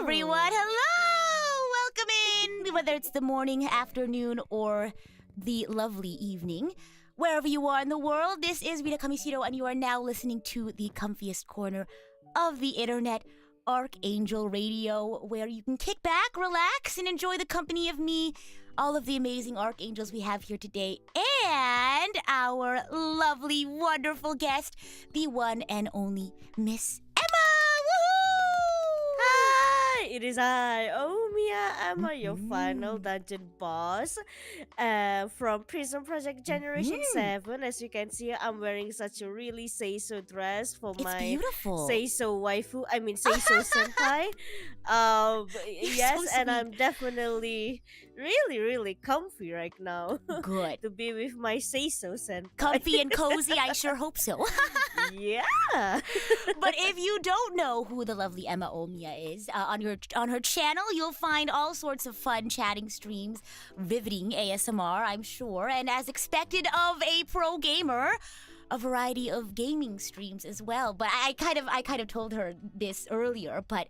everyone. Hello! Welcome in, whether it's the morning, afternoon, or the lovely evening. Wherever you are in the world, this is Rita Kamishiro, and you are now listening to the comfiest corner of the internet, RKNGL Radio, where you can kick back, relax, and enjoy the company of me, all of the amazing archangels we have here today, and our lovely, wonderful guest, the one and only Miss Emma! Woohoo! Hi, it is I, Oumiya, Emma, your final dungeon boss from PRISM Project Generation 7. As you can see, I'm wearing such a really say-so dress for It's my beautiful. say-so waifu, say-so senpai. Yes, so and sweet. I'm definitely really comfy right now. Good. To be with my say-so senpai. Comfy and cozy, I sure hope so. Yeah. But if you don't know who the lovely Emma Oumiya is, on her channel you'll find all sorts of fun chatting streams, riveting ASMR, I'm sure, and as expected of a pro gamer, a variety of gaming streams as well. But I kind of told her this earlier, but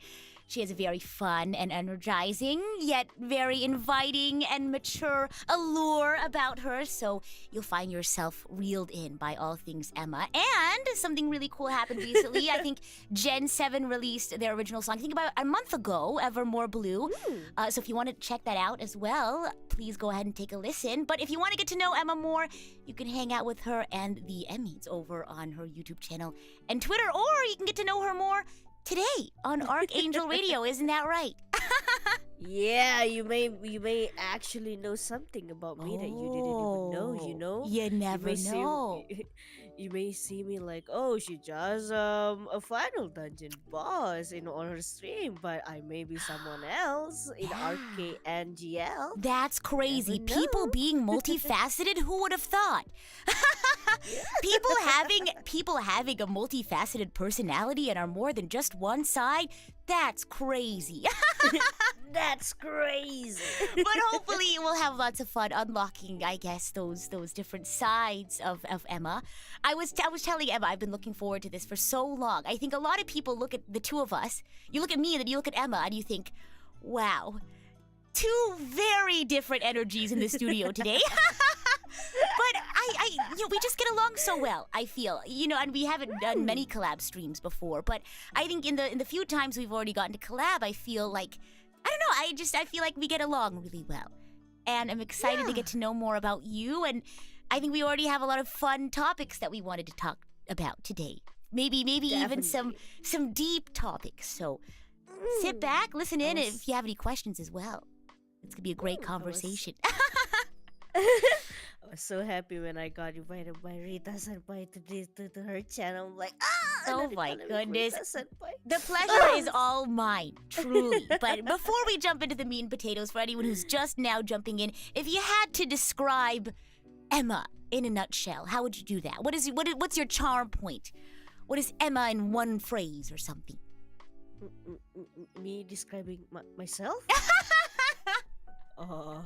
she has a very fun and energizing, yet very inviting and mature allure about her, so you'll find yourself reeled in by all things Emma. And something really cool happened recently. I think Gen 7 released their original song, I think about a month ago, Evermore Blue. So if you want to check that out as well, please go ahead and take a listen. But if you want to get to know Emma more, you can hang out with her and the Emmys over on her YouTube channel and Twitter, or you can get to know her more today on RKNGL Radio. Isn't that right? Yeah, you may actually know something about me that you didn't even know, you know? You never may know. You may see me like, oh, she just a final dungeon boss on her stream, but I may be someone else in Yeah. RKNGL. That's crazy. Never People know. being multifaceted, who would have thought? people having a multifaceted personality and are more than just one side, that's crazy. That's crazy. But hopefully we'll have lots of fun unlocking, I guess, those different sides of Emma. I was telling Emma, I've been looking forward to this for so long. I think a lot of people look at the two of us, you look at me and then you look at Emma and you think, wow, two very different energies in the studio today. But we just get along so well, I feel. And we haven't done many collab streams before, but I think in the few times we've already gotten to collab, I feel like, I don't know, I feel like we get along really well. And I'm excited to get to know more about you, and I think we already have a lot of fun topics that we wanted to talk about today. Maybe even some deep topics. So sit back, listen in, and if you have any questions as well. It's going to be a great conversation. I was so happy when I got invited by Rita Senpai to her channel. I'm like, Oh my goodness. Rita Senpai. The pleasure is all mine, truly. But before we jump into the meat and potatoes, for anyone who's just now jumping in, if you had to describe Emma in a nutshell, how would you do that? What's your charm point? What is Emma in one phrase or something? Me describing myself? I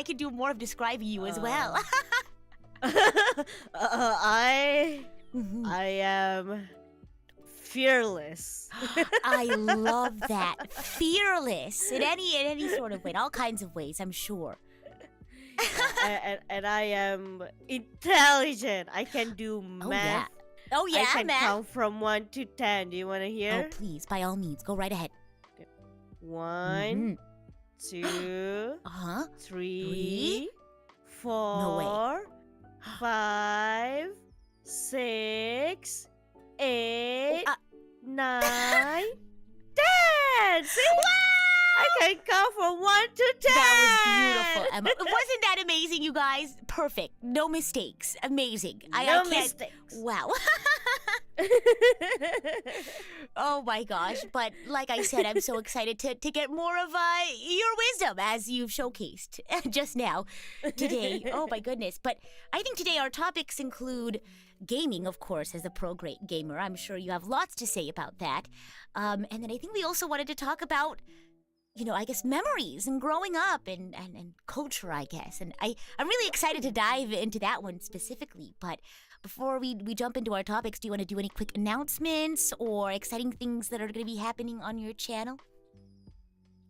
could do more of describing you as well. I am fearless. I love that. Fearless in any sort of way, in all kinds of ways, I'm sure. and I am intelligent. I can do math. Oh yeah, I can math. count from 1 to 10. Do you want to hear? Oh please, by all means, go right ahead. 1, 2, Uh-huh. 3, No 4, 5, 6, 8, 9, 10. See? I can count from 1 to 10. That was beautiful, Emma. Wasn't that amazing, you guys? Perfect. No mistakes. Amazing. I can't... mistakes. Wow. Oh my gosh. But like I said, I'm so excited to get more of your wisdom as you've showcased just now today. Oh my goodness. But I think today our topics include gaming, of course, as a pro great gamer. I'm sure you have lots to say about that. And then I think we also wanted to talk about, I guess memories and growing up and culture, I guess. And I'm really excited to dive into that one specifically. But before we jump into our topics, do you want to do any quick announcements or exciting things that are going to be happening on your channel?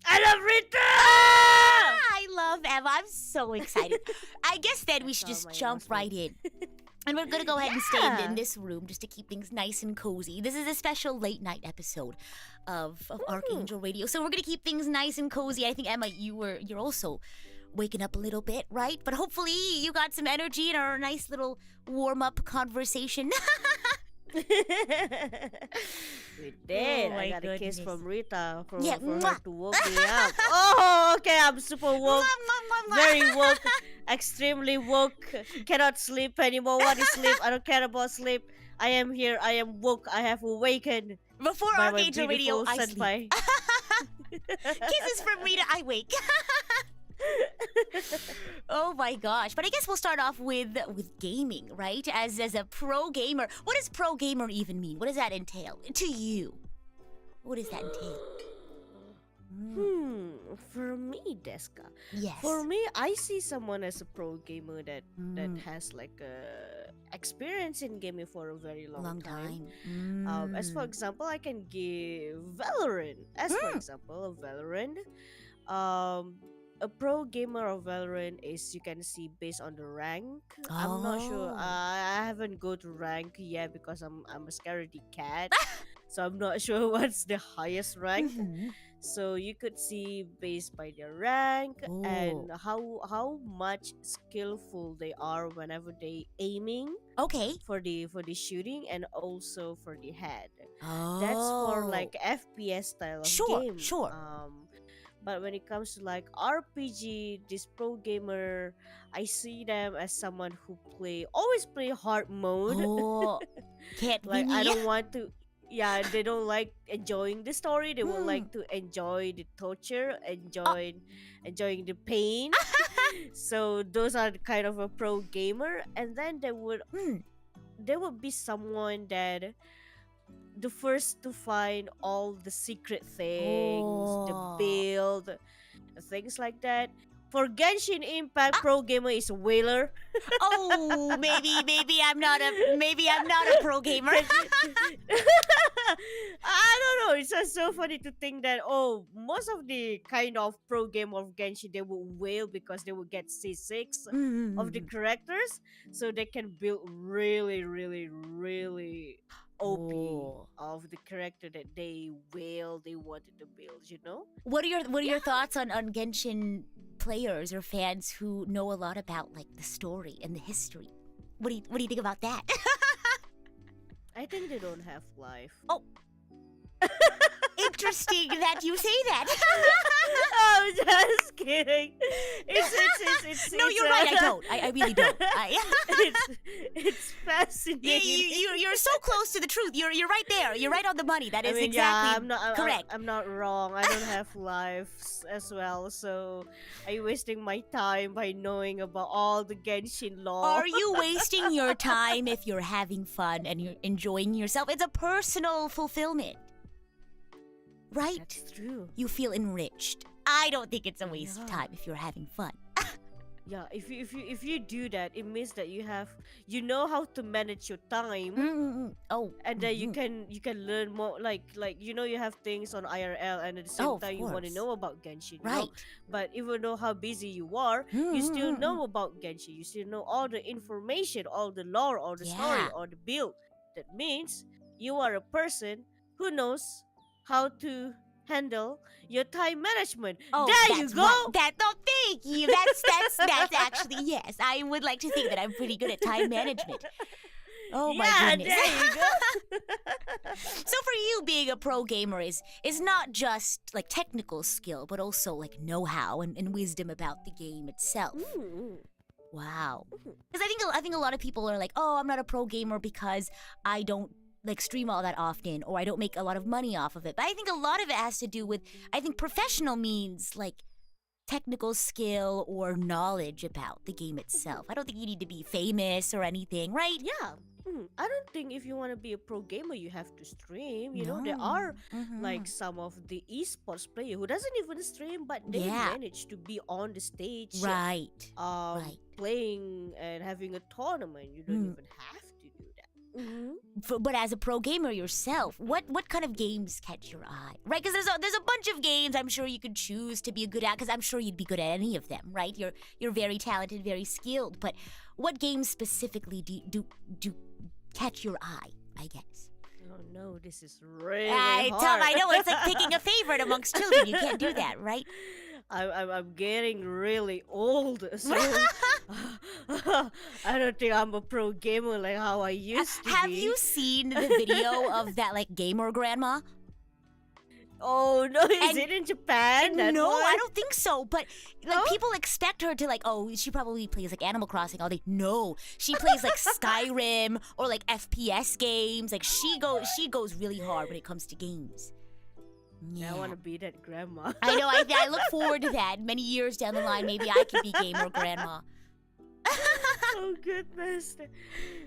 I love Rita! I love Emma. I'm so excited. I guess then we should That's just all my jump right in. And we're going to go ahead and stay in this room just to keep things nice and cozy. This is a special late night episode of Archangel Radio. So we're going to keep things nice and cozy. I think, Emma, you're also waking up a little bit, right? But hopefully you got some energy in our nice little warm-up conversation. We did. Oh my I got a kiss goodness. from Rita for Yeah, her mwah. to woke me up. Oh, okay. I'm super woke. Very woke. Extremely woke. Cannot sleep anymore. What is sleep? I don't care about sleep. I am here. I am woke. I have awakened. Before by my Archangel Radio, beautiful I sleep. senpai. Kisses from Rita, I wake. Oh my gosh. But I guess we'll start off with gaming, right? As a pro gamer. What does pro gamer even mean? What does that entail? To you. What does that entail? For me, Deska. Yes. For me, I see someone as a pro gamer that has like experience in gaming for a very long time. As for example, I can give Valorant. As for example, Valorant. A pro gamer of Valorant is, you can see, based on the rank. I'm not sure. Oh. I haven't go to rank yet because I'm a scaredy cat. So I'm not sure what's the highest rank. So you could see based by their rank and how much skillful they are whenever they aiming Okay. for the shooting and also for the head. Oh. That's for like FPS style of game. Sure. But when it comes to like RPG, this pro gamer, I see them as someone who always play hard mode. Oh. Can't Like be me. I don't want to. Yeah, they don't like enjoying the story. They would like to enjoy the torture, enjoying the pain. So those are the kind of a pro gamer. And then there would be someone that the first to find all the secret things, the build, things like that. For Genshin Impact, pro gamer is a whaler. Oh, maybe I'm not a pro gamer. I don't know. It's just so funny to think that most of the kind of pro game of Genshin, they will whale because they will get C6 of the characters, so they can build really, really, really OP of the character that they wanted to build. You know. What are your thoughts on Genshin players or fans who know a lot about like the story and the history? What do you think about that? I think they don't have life. Oh. Interesting that you say that. I'm just kidding. It's No, you're right. I don't. I really don't. It's fascinating. You're so close to the truth. You're right there. You're right on the money. That is I'm exactly not correct. I'm not wrong. I don't have lives as well. So, are you wasting my time by knowing about all the Genshin lore? Are you wasting your time if you're having fun and you're enjoying yourself? It's a personal fulfillment. Right? That's true. You feel enriched. I don't think it's a waste of time if you're having fun. Yeah, if you do that, it means that you know how to manage your time. Oh, and then you can learn more, like you have things on IRL, and at the same time you want to know about Genshin, right? But even though how busy you are, you still know about Genshin. You still know all the information, all the lore, all the story, all the build. That means you are a person who knows how to handle your time management. Oh, there you go. Right. Thank you. That's actually, yes. I would like to think that I'm pretty good at time management. Oh my goodness. There you go. So for you, being a pro gamer is not just like technical skill, but also like know-how and wisdom about the game itself. Wow. Because I think a lot of people are like, oh, I'm not a pro gamer because I don't like stream all that often, or I don't make a lot of money off of it. But I think a lot of it has to do with, I think professional means like technical skill or knowledge about the game itself. I don't think you need to be famous or anything, right? Yeah. I don't think if you want to be a pro gamer, you have to stream. You know, there are like some of the esports player who doesn't even stream, but they manage to be on the stage, right? playing and having a tournament. You don't even have to. But as a pro gamer yourself, what kind of games catch your eye? Right? Because there's a bunch of games I'm sure you could choose to be good at. Because I'm sure you'd be good at any of them, right? You're very talented, very skilled. But what games specifically do catch your eye? I guess. Oh no, this is really hard. I know it's like picking a favorite amongst children. You can't do that, right? I'm getting really old, so I don't think I'm a pro gamer like how I used to Have be. you seen the video of that like gamer grandma? Oh no, is it in Japan? That No, one? I don't think so. But like Oh? people expect her to like, oh, she probably plays like Animal Crossing all day. No, she plays like Skyrim or like FPS games. Like she goes really hard when it comes to games. Yeah. I want to be that grandma. I know. I look forward to that. Many years down the line, maybe I can be gamer grandma. Oh goodness.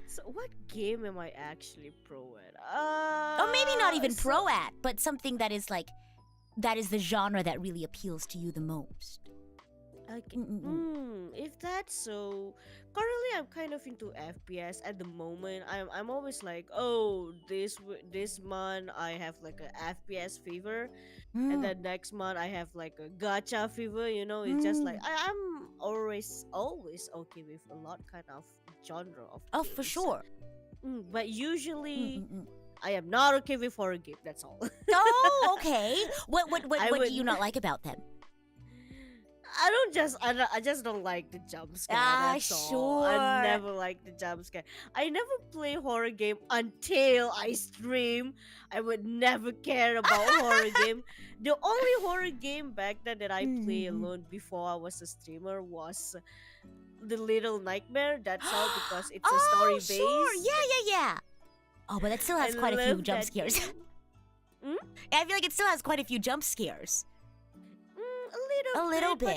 So what game am I actually pro at? Or maybe not even pro at, but something that is the genre that really appeals to you the most. Okay. If that's so, currently I'm kind of into FPS at the moment. I'm always like, oh, this month I have like a FPS fever, and then next month I have like a gacha fever. You know, it's just like I'm always okay with a lot kind of genre of. Oh, for games. sure. But usually I am not okay with horror game. That's all. Oh, okay. What would- do you not like about them? I just don't like the jump scare. That's all. I Sure. never like the jump scare. I never play horror game until I stream. I would never care about horror game. The only horror game back then that I play alone before I was a streamer was The Little Nightmare. That's all because it's a story based. Sure. Yeah. Oh, but it still has I quite a few love jump that scares. game. I feel like it still has quite a few jump scares. A little bit. but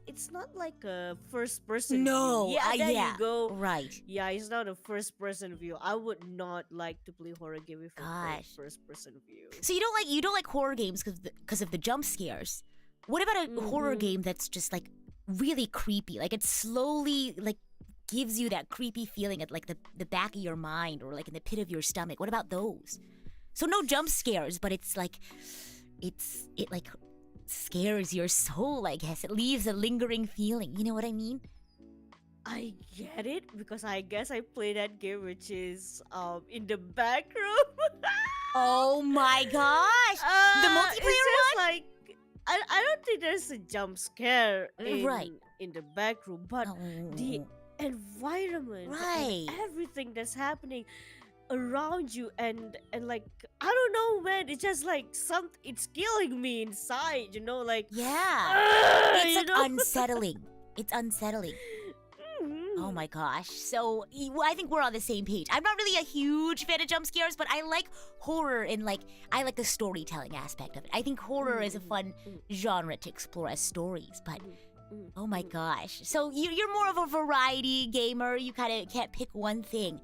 it's not like a first person No. view. Yeah, there yeah. you go. Right. Yeah, it's not a first person view. I would not like to play horror game with a Gosh. first person view. So you don't like horror games because of the jump scares. What about a horror game that's just like really creepy? Like it slowly like gives you that creepy feeling at like the back of your mind or like in the pit of your stomach. What about those? So no jump scares, but it's like it like scares your soul, I guess. It leaves a lingering feeling. You know what I mean? I get it because I guess I play that game which is in the back room. Oh my gosh! The multiplayer it's just like I don't think there's a jump scare Right. in the back room, but the environment Right. and everything that's happening around you and like I don't know, man, it's just like it's killing me inside, you know, like Yeah. It's you like know? unsettling. It's unsettling. Oh my gosh. So I think we're on the same page. I'm not really a huge fan of jump scares, but I like horror and I like the storytelling aspect of it. I think horror is a fun genre to explore as stories, but oh my gosh. So you're more of a variety gamer. You kind of can't pick one thing.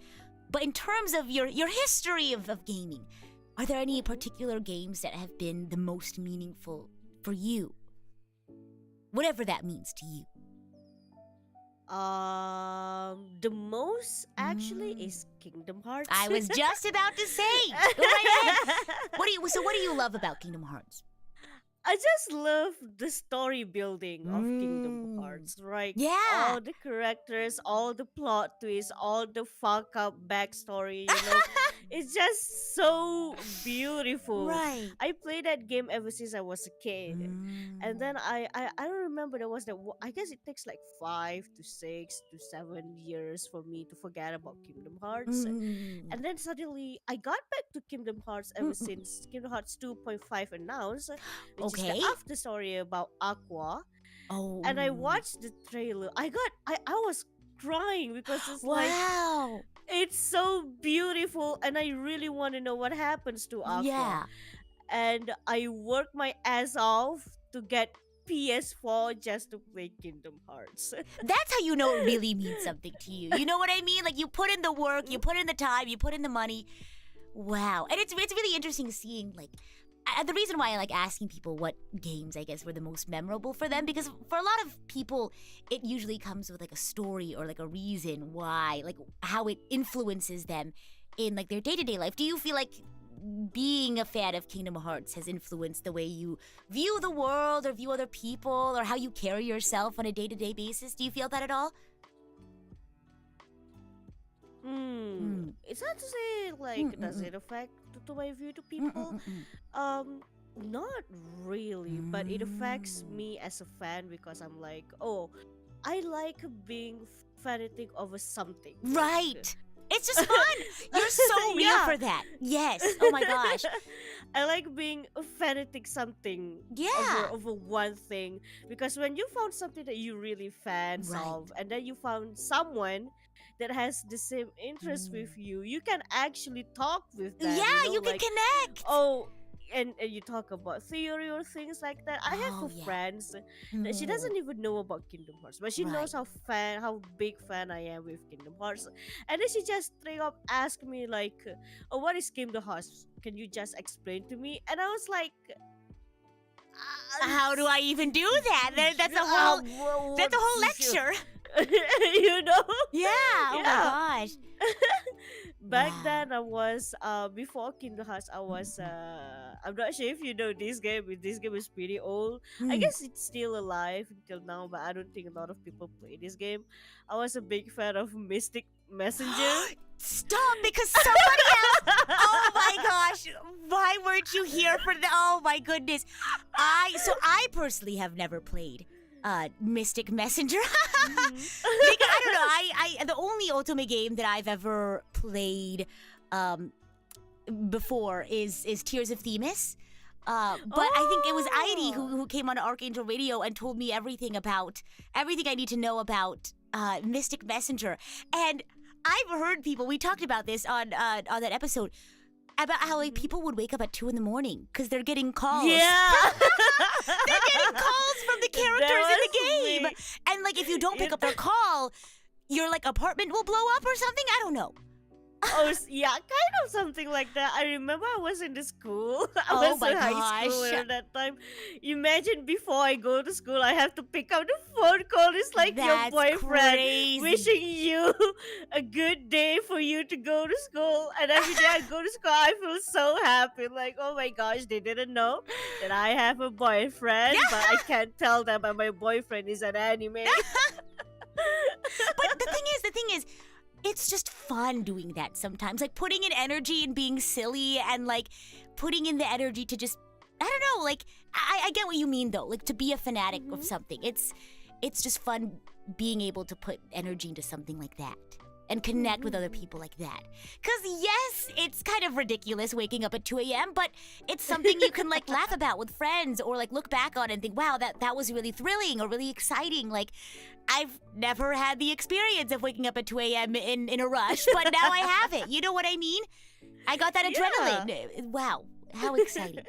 But in terms of your history of gaming, are there any particular games that have been the most meaningful for you? Whatever that means to you. The most actually is Kingdom Hearts. I was just about to say. Go right ahead. What do you love about Kingdom Hearts? I just love the story building of Kingdom Hearts, right? Yeah. All the characters, all the plot twists, all the fuck up backstory, you know. It's just so beautiful. Right. I played that game ever since I was a kid. And then I don't remember there was I guess it takes like 5 to 6 to 7 years for me to forget about Kingdom Hearts. And then suddenly I got back to Kingdom Hearts ever since Kingdom Hearts 2.5 announced, which is Okay. the after story about Aqua. Oh. And I watched the trailer. I was crying because it's like Wow. it's so beautiful and I really want to know what happens to Aqua. Yeah. And I worked my ass off to get PS4 just to play Kingdom Hearts. That's how you know it really means something to you. You know what I mean? Like you put in the work, you put in the time, you put in the money. Wow. And it's really interesting seeing like the reason why I like asking people what games I guess were the most memorable for them, because for a lot of people it usually comes with like a story or like a reason why, like how it influences them in like their day-to-day life. Do you feel like being a fan of Kingdom Hearts has influenced the way you view the world or view other people or how you carry yourself on a day-to-day basis? Do you feel that at all? It's hard to say, like, does it affect the way I view to people? Not really, but it affects me as a fan because I'm like, oh, I like being fanatic over something. Right. It's just fun. You're so real Yeah. for that. Yes. Oh my gosh. I like being a fanatic something Yeah. over one thing, because when you found something that you really fans Right. of, and then you found someone that has the same interest with you, you can actually talk with them. Yeah, you can like, connect. oh, and you talk about theory or things like that. I have Oh, a yeah. friend that she doesn't even know about Kingdom Hearts, but she knows how big fan I am with Kingdom Hearts. And then she just straight up asked me like, "Oh, what is Kingdom Hearts? Can you just explain to me?" And I was like, How do I even do that? That's a whole lecture. you know? Yeah. Oh Yeah. my gosh. Back Wow. then I was before Kingdom Hearts I was I'm not sure if you know this game, but this game is pretty old. I Hmm. guess it's still alive until now, but I don't think a lot of people play this game. I was a big fan of Mystic Messenger. Stop, because somebody else. Oh my gosh. Why weren't you here for the? Oh my goodness. I personally have never played Mystic Messenger. Because I don't know. I the only Otome game that I've ever played before is Tears of Themis. But I think it was Heidi who came on Archangel Radio and told me everything I need to know about Mystic Messenger. And I've heard people, we talked about this on that episode, about how like people would wake up at 2 a.m. because they're getting calls. Yeah. They're getting calls from the characters in the game. me. And like if you don't pick up their call, your like apartment will blow up or something. I don't know. Yeah, kind of something like that. I remember I was in the school. I Oh was my in high school gosh. at that time. Imagine before I go to school, I have to pick up the phone call. It's like That's your boyfriend crazy. wishing you a good day for you to go to school. And every day I go to school, I feel so happy. Like, oh my gosh, they didn't know that I have a boyfriend, but I can't tell them that my boyfriend is an anime. But the thing is, it's just fun doing that sometimes. Like putting in energy and being silly and like putting in the energy to just, I don't know, like I get what you mean though. Like to be a fanatic of something. It's just fun being able to put energy into something like that and connect with other people like that. Because yes, it's kind of ridiculous waking up at 2 a.m., but it's something you can like laugh about with friends or like look back on and think, wow, that was really thrilling or really exciting. Like I've never had the experience of waking up at 2 a.m. in a rush, but now I have it. You know what I mean? I got that adrenaline. Wow, how exciting.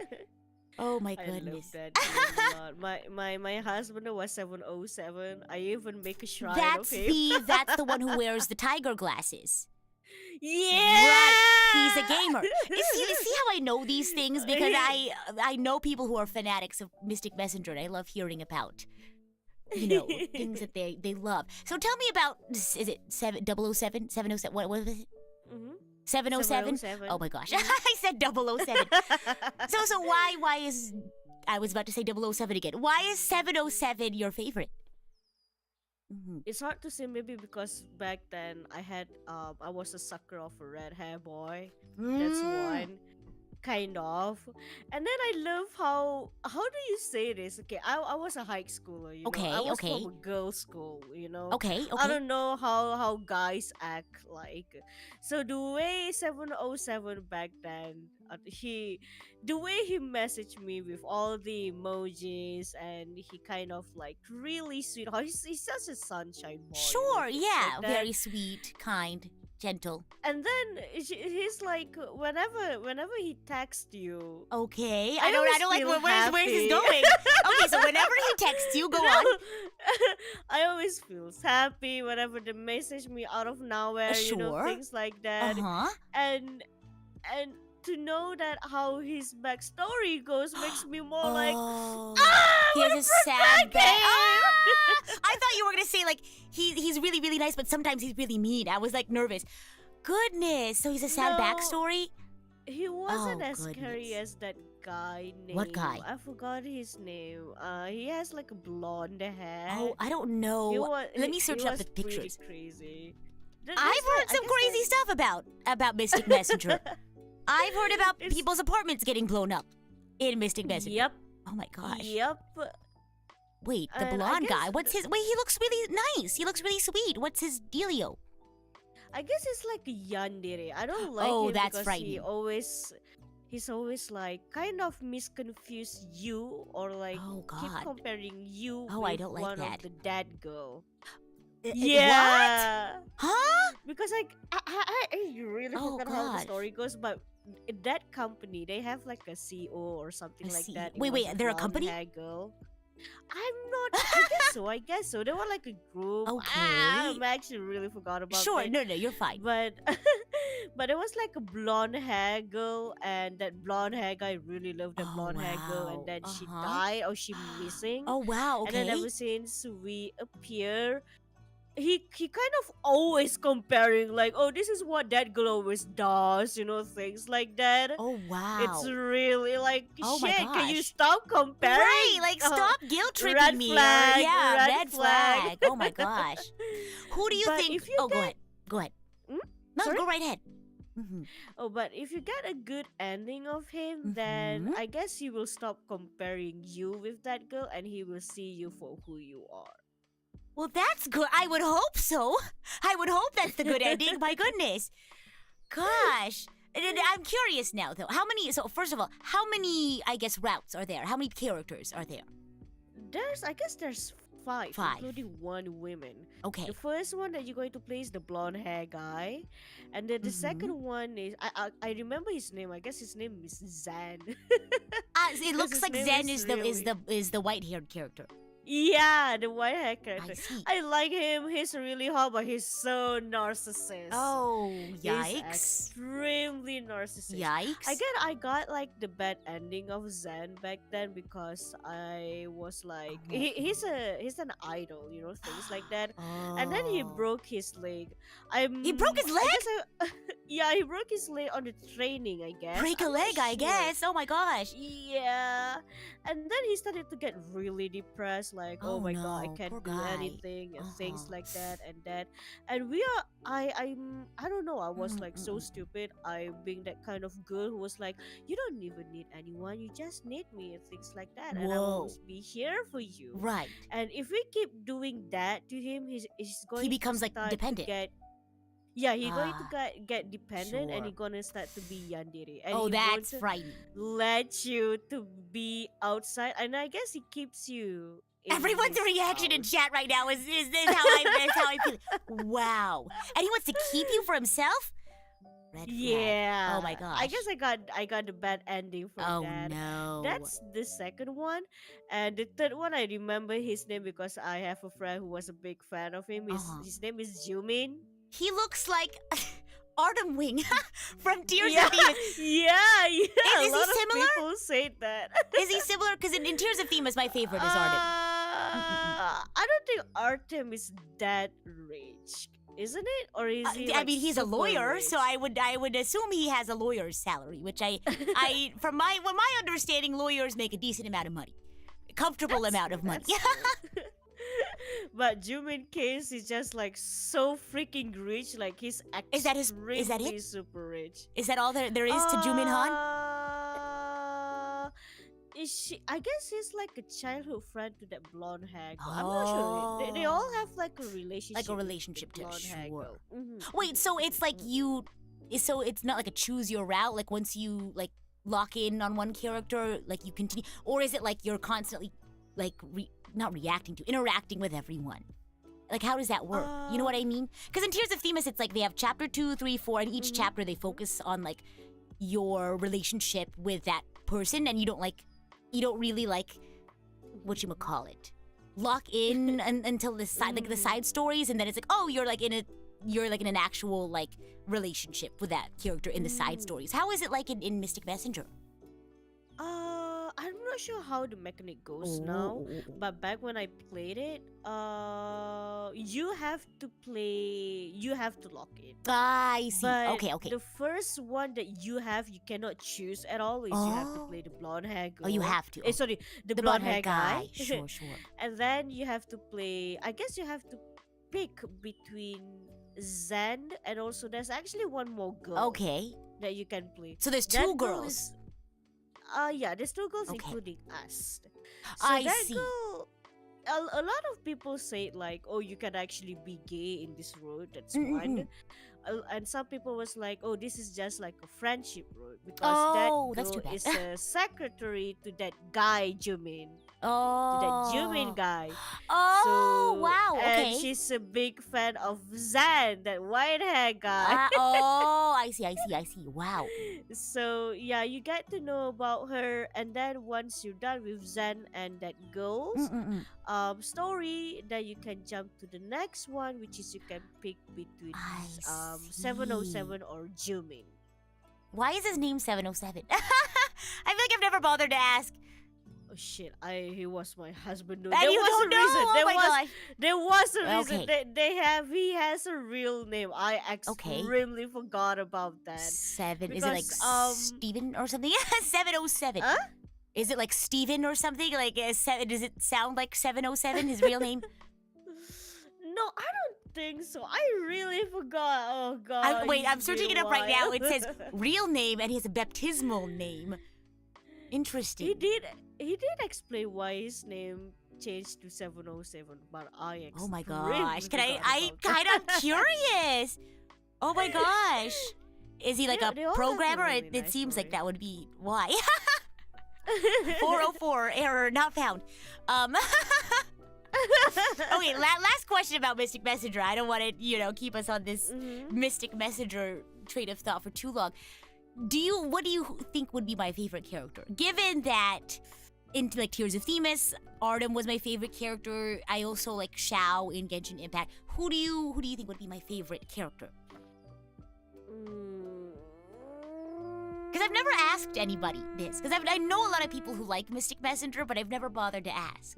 Oh my I love goodness. that game a lot. My husband was 707. I even make a shrine of him. That's the one who wears the tiger glasses. Yeah. Right. He's a gamer. You see how I know these things? Because I know people who are fanatics of Mystic Messenger and I love hearing about, you know, things that they love. So tell me about, is it 007? 707? What was it? 707? 707. Oh my gosh. I said 007. So why is, I was about to say 007 again. Why is 707 your favorite? It's hard to say, maybe because back then I was a sucker of a red hair boy. That's one. Kind of. And then I love how do you say this? Okay, I was a high schooler, you know. I was from a girls' school, you know. Okay. I don't know how guys act like. So the way 707 back then, the way he messaged me with all the emojis, and he kind of like really sweet. He's such a sunshine boy. Sure, things yeah. like that. Very sweet, kind, gentle. And then he's like, whenever he texts you. Okay. I I don't always like feel where's happy. this going? Okay, so whenever he texts you, go on. I always feel happy whenever they message me out of nowhere, you know, Sure. things like that. Uh-huh. And to know that how his backstory goes makes me more like, Oh, what he has a sad back back. him! I thought you were gonna say like he's really really nice, but sometimes he's really mean. I was like nervous. goodness. So he's a sad No. backstory? He wasn't Oh, as scary goodness. as that guy named. What guy? I forgot his name. He has like a blonde hair. Oh, I don't He know. was, Let me he search up was the pictures. Pretty crazy. I've heard some crazy stuff about Mystic Messenger. I've heard about It's- people's apartments getting blown up in Mystic Messenger. Yep. Oh my gosh. Yep. Wait, the And I blonde guy. guess What's his? Wait, he looks really nice. He looks really sweet. What's his dealio? I guess it's like a yandere. I don't like Oh, him that's because frightening. he's always like kind of misconfuse you or like Oh keep God. comparing you Oh, with I don't like one that. of the dead girl. What? Yeah. Huh? Because like I really Oh, forgot how the God. story goes, but in that company they have like a CEO or something A like CEO. that. It Wait, was they're a company? blonde-haired girl. I'm not. I guess so. They were like a group. Okay. I'm actually really forgot about Sure. that. No, you're fine. But but it was like a blonde hair girl, and that blonde hair guy really loved that Oh, blonde hair girl, and wow. then she Uh-huh. died or she missing. Oh wow. And then Okay. ever since we appear, he kind of always comparing like, oh, this is what that girl always does, things like that. Oh wow. It's really like, Oh my shit, can you gosh. stop comparing? Right, like Uh, stop guilt tripping red me. flag, Yeah, red red flag. flag. Oh my gosh. Who do you But think? if you Oh, go ahead. Go ahead. Hmm? No, Sorry? go right ahead. Mhm. Oh, but if you get a good ending of him, then Mhm. I guess he will stop comparing you with that girl and he will see you for who you are. Well, that's good. I would hope so. I would hope that's the good ending. My goodness. Gosh. And I'm curious now, though. So, first of all, how many, I guess, routes are there? How many characters are there? I guess there's five, Five. including one woman. Okay. The first one that you're going to play is the blonde hair guy, and then the Mhm. second one is I remember his name. I guess his name is Zan. It looks his like name Zen is is the white-haired character. Yeah, the white hair I character. see. I like him. He's really hot, but he's so narcissist. Oh, He's yikes. extremely narcissist. Yikes. I got like the bad ending of Zen back then because I was like Oh. he's an idol, things like that. And then he Oh. broke his leg. He broke his leg? Yeah, he broke his leg on the training, I guess. Break a I'm not leg, I sure. guess. Oh my gosh. Yeah. And then he started to get really depressed, like, oh, Oh, my god, I no, can't poor do guy. anything and things Uh-huh. like that and that. And we are I don't know, I was like so Mm-mm-mm. stupid. I being that kind of girl who was like, you don't even need anyone, you just need me and things like that. And I will Whoa. always be here for you. Right. And if we keep doing that to him, he's going He becomes to like start dependent. to get yeah, he's going to Ah, get dependent and sure. he's gonna start to be yandere. And Oh, he that's won't frightening. let you to be outside, and I guess he keeps you in Everyone's his reaction in house. chat right now is how I feel. Wow. And he wants to keep you for himself? Red flag. Yeah. Oh my I guess gosh. I got the bad ending from Oh that. no. That's the second one. And the third one, I remember his name because I have a friend who was a big fan of him. Uh-huh. His name is Jumin. He looks like Artem Wing from Tears Yeah, of Themis. yeah. Is A he lot of similar? people say that. Is he similar? Because in Tears of Themis, my favorite is Artem. I don't think Artem is that rich, isn't it? Or is he? I Like, mean, he's a super lawyer, rich? so I would assume he has a lawyer's salary, which from my understanding, lawyers make a decent amount of money, comfortable amount of money. That's true. But Jumin case is just like so freaking rich. Like he's Is that it? extremely super rich. Is that all there is to Jumin Han? Is she? I guess he's like a childhood friend to that blonde hair girl. I'm not sure. They all have like a relationship. Like a with the relationship to blonde hair sure. girl. Mhm. Wait, so it's like so it's not like a choose your route. Like once you like lock in on one character, like you continue, or is it like you're constantly like not reacting to interacting with everyone? Like how does that work? You know what I mean? Because in Tears of Themis, it's like they have chapter 2, 3, 4, and each Mhm. chapter they focus on like your relationship with that person, and you don't really like whatchamacallit, lock in until the side like the side stories, and then it's like, oh, you're like in an actual like relationship with that character in the side stories. How is it like in Mystic Messenger? I'm not sure how the mechanic goes Oh, now, oh, oh, oh. but back when I played it, you have to play, you have to lock it. I see. But Okay, okay. the first one that you cannot choose at all is you have to Oh. play the blonde hair girl. Oh, you have to. Sorry, the The blonde blonde hair guy. Sure, sure. And then you have to play. I guess you have to pick between Zen and also there's actually one more girl Okay. that you can play. So there's That two girl girls. is- yeah, there's two girls Okay. including us. So I that see. girl, a lot of people say like, oh, you can actually be gay in this road. That's Mm-mm-mm. one. And some people was like, oh, this is just like a friendship road because Oh, that that's too girl bad. is a secretary to that guy Jumin. To Oh. that Jumin guy. Oh, So, wow. And Okay. she's a big fan of Zan, that white hair guy. Oh, I see. Wow. So yeah, you get to know about her, and then once you're done with Zen and that girl's Mm-mm-mm. story, then you can jump to the next one, which is you can pick between I 707 or Jumin. Why is his name 707? I feel like I've never bothered to ask. Oh shit! He was my husband. No, And there you was don't a know? reason. Oh There my was gosh. there was a reason. Okay. He has a real name. I Okay. extremely forgot about that. Seven. Is it like Because, Steven or something? 707. Huh? Is it like Steven or something? Like, does it sound like 707, his real name? No, I don't think so. I really forgot. Oh god. Wait, I'm it's searching been it a up right now. while. It says real name and he has a baptismal name. Interesting. He did explain why his name changed to 707, but I Oh my extremely gosh. Can forgot I about kind that. of curious. Oh my gosh. Is he like They a all have a programmer? really It nice seems like story. that would be why. 404 error not found. Okay, last question about Mystic Messenger. I don't want to, keep us on this Mhm. Mystic Messenger train of thought for too long. What do you think would be my favorite character? Given that in like Tears of Themis, Artem was my favorite character. I also like Shao in Genshin Impact. Who do you think would be my favorite character? Mm. Because I've never asked anybody this. Because I know a lot of people who like Mystic Messenger, but I've never bothered to ask.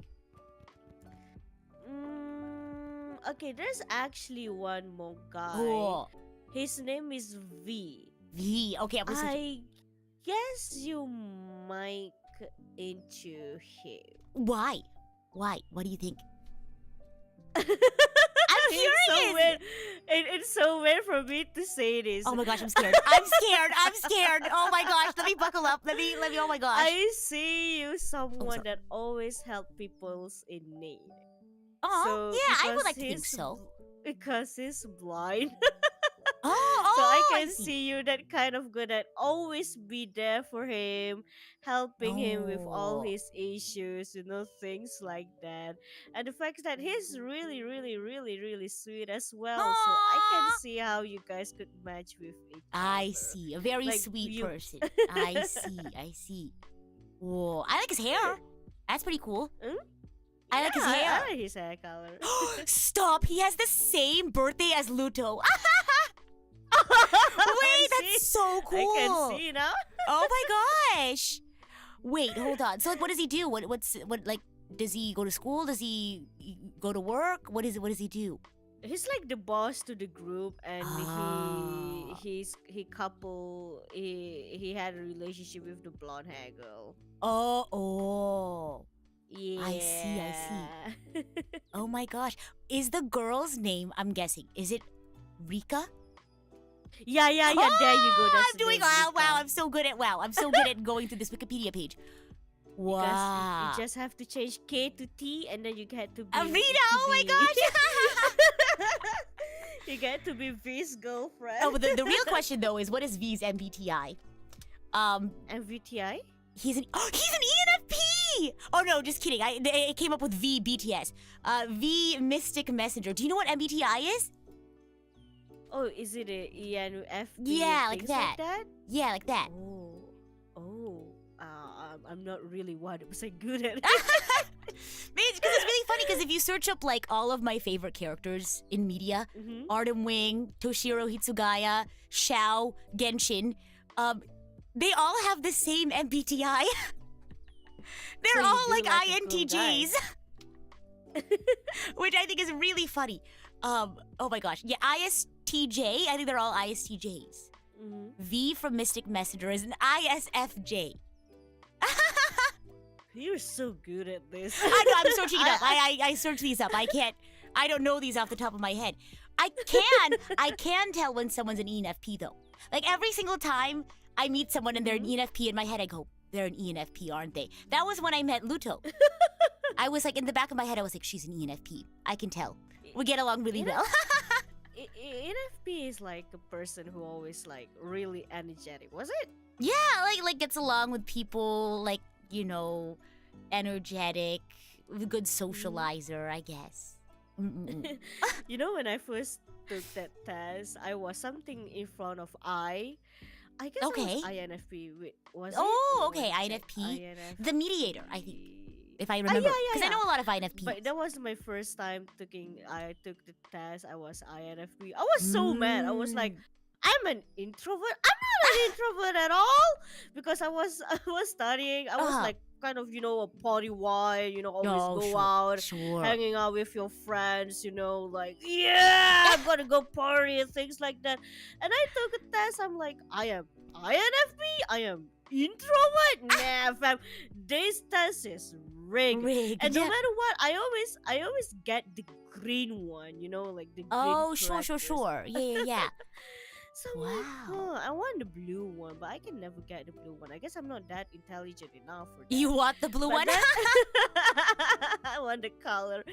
Okay, there's actually one more guy. Oh, His name is V. V. Okay, I'm listening. I guess you might into him. Why? Why? What do you think? I'm curious. It's so weird for me to say this. Oh my gosh, I'm scared. I'm scared. Oh my gosh, let me buckle up. Let me. Oh my gosh. I see you someone sorry. that always help people's in need. Oh, So, yeah, I would because like to think he's so. Because he's blind. Oh, So I I can see you that kind of good at always be there for him, helping him with all Oh. his issues, things like that. And the fact that he's really, really, really, really sweet as well. So I Aw. can see how you guys could match with each I other. see. A very Like, sweet you- person. I see. Whoa, I like his hair. That's pretty cool. I like his Yeah, hair. I like his hair color. Stop! He has the same birthday as Luto. I Wait, see. that's so cool. I can see now. Oh my gosh! Wait, hold on. So, like, what does he do? What like? Does he go to school? Does he go to work? What does he do? He's like the boss to the group, and Ah. he had a relationship with the blonde hair girl. Oh. Yeah. I see. Oh my gosh. Is the girl's name, I'm guessing, is it Rika? yeah. There you go. That's I'm doing wow. I'm so good at going through this Wikipedia page. Wow. Because you just have to change K to T, and then you get to be Rita, to oh my be- gosh. You get to be V's girlfriend. Oh, but the real question though is, what is V's MBTI? MVTI. He's an ENFP. Oh no, just kidding. It came up with V BTS. V Mystic Messenger. Do you know what MBTI is? Oh, is it a ENFP? Yeah, like things that. Like that? Yeah, like that. I'm not really 100% good at it. Because it's really funny because if you search up like all of my favorite characters in media, Mhm. Artem Wing, Toshiro Hitsugaya, Shao, Genshin, they all have the same MBTI. They're you all do like like a cool guy. INTJs, which I think is really funny. Oh my gosh. Yeah, ISTJ. I think they're all ISTJs. Mhm. V from Mystic Messenger is an ISFJ. You're so good at this. I know, I'm searching it up. I search these up. I don't know these off the top of my head. I can tell when someone's an ENFP though. Like every single time I meet someone and they're an ENFP, in my head I go, they're an ENFP, aren't they? That was when I met Luto. I was like, in the back of my head, I was like, she's an ENFP. I can tell. We get along really well. ENFP is like a person who always like really energetic. Was it? Yeah, like gets along with people, like, you know, energetic, good socializer, I guess. You know, when I first took that test, I was something in front of I. I guess Okay. I was INFP. Wait, was it? Oh, Let me okay, check. INFP. The mediator, I think, if I remember. yeah, Because I know a lot of INFPs. But that was my first time I took the test. I was INFP. I was so mad. I was like, I'm an introvert. I'm not an introvert at all, because I was studying. I was Uh-huh. like kind of, you know, a party why, you know, always Oh, go sure, out, sure. hanging out with your friends, you know, like, yeah, I'm gonna go party and things like that. And I took a test. I'm like, I am INFP. I am introvert. Nah, fam. This test is rigged. Rigged. And no yeah. matter what, I always get the green one, you know, like the green. Oh, sure. characters. Yeah. So I'm like, Wow. I want the blue one, but I can never get the blue one. I guess I'm not that intelligent enough for that. You want the blue one? But then- I want the color.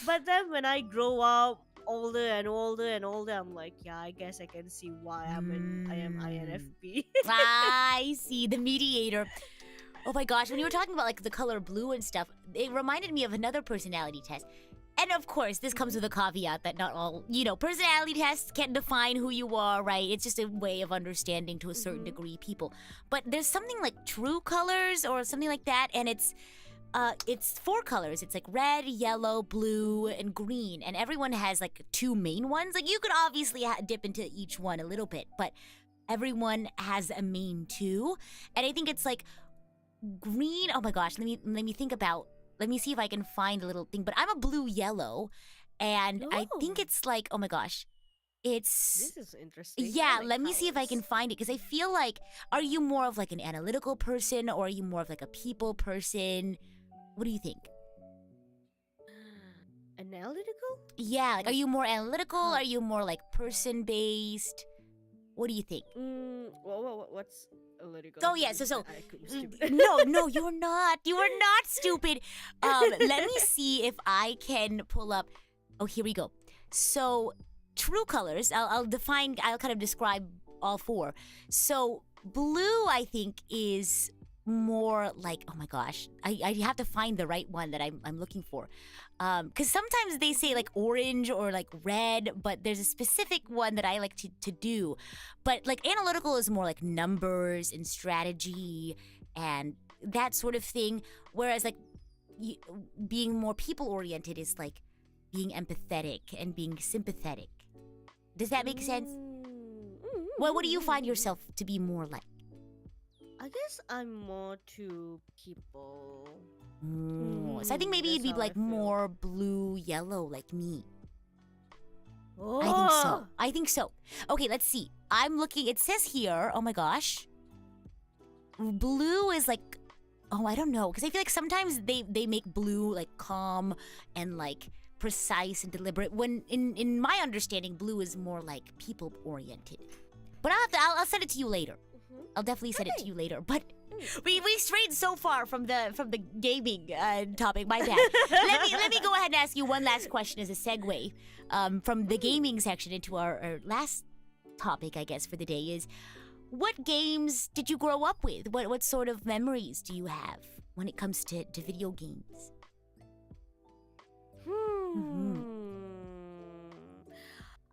But then when I grow up older and older and older, I'm like, yeah, I guess I can see why I am INFP. I see, the mediator. Oh my gosh, when you were talking about like the color blue and stuff, it reminded me of another personality test. And of course, this comes with a caveat that not all, you know, personality tests can't define who you are, right? It's just a way of understanding to a certain degree people. But there's something like true colors or something like that, and it's 4 colors. It's like red, yellow, blue, and green. And everyone has like 2 main ones. Like you could obviously dip into each one a little bit, but everyone has a main too. And I think it's like green. Oh my gosh, let me think about. Let me see if I can find a little thing. But I'm a blue yellow, and I think Oh. it's like, oh my gosh, it's This is interesting. I yeah. like Let me see if I can colors. find it, because I feel like, are you more of like an analytical person, or are you more of like a people person? What do you think? Analytical? Yeah, like, are you more analytical? Huh. Are you more like person based? What do you think? What's analytical? Oh, yeah, so- I could be stupid. No, you're not. You are not stupid. Let me see if I can pull up. Oh, here we go. So, true colors. I'll kind of describe all 4. So, blue, I think, is more like, oh my gosh, I have to find the right one that I'm looking for. Because sometimes they say like orange or like red, but there's a specific one that I like to do. But like analytical is more like numbers and strategy and that sort of thing. Whereas like being more people oriented is like being empathetic and being sympathetic. Does that make sense? Well, what do you find yourself to be more like? I guess I'm more to people. So I think maybe you'd That's be how I like feel. more blue, yellow, like me. Oh. I think so. Okay, let's see. I'm looking. It says here. Oh my gosh. Blue is like. Oh, I don't know, because I feel like sometimes they make blue like calm and like precise and deliberate. When in my understanding, blue is more like people oriented. But I'll send it to you later. I'll definitely send it to you later. But we strayed so far from the gaming topic. My bad. let me go ahead and ask you one last question as a segue from the gaming section into our last topic, I guess, for the day is, what games did you grow up with? What sort of memories do you have when it comes to video games?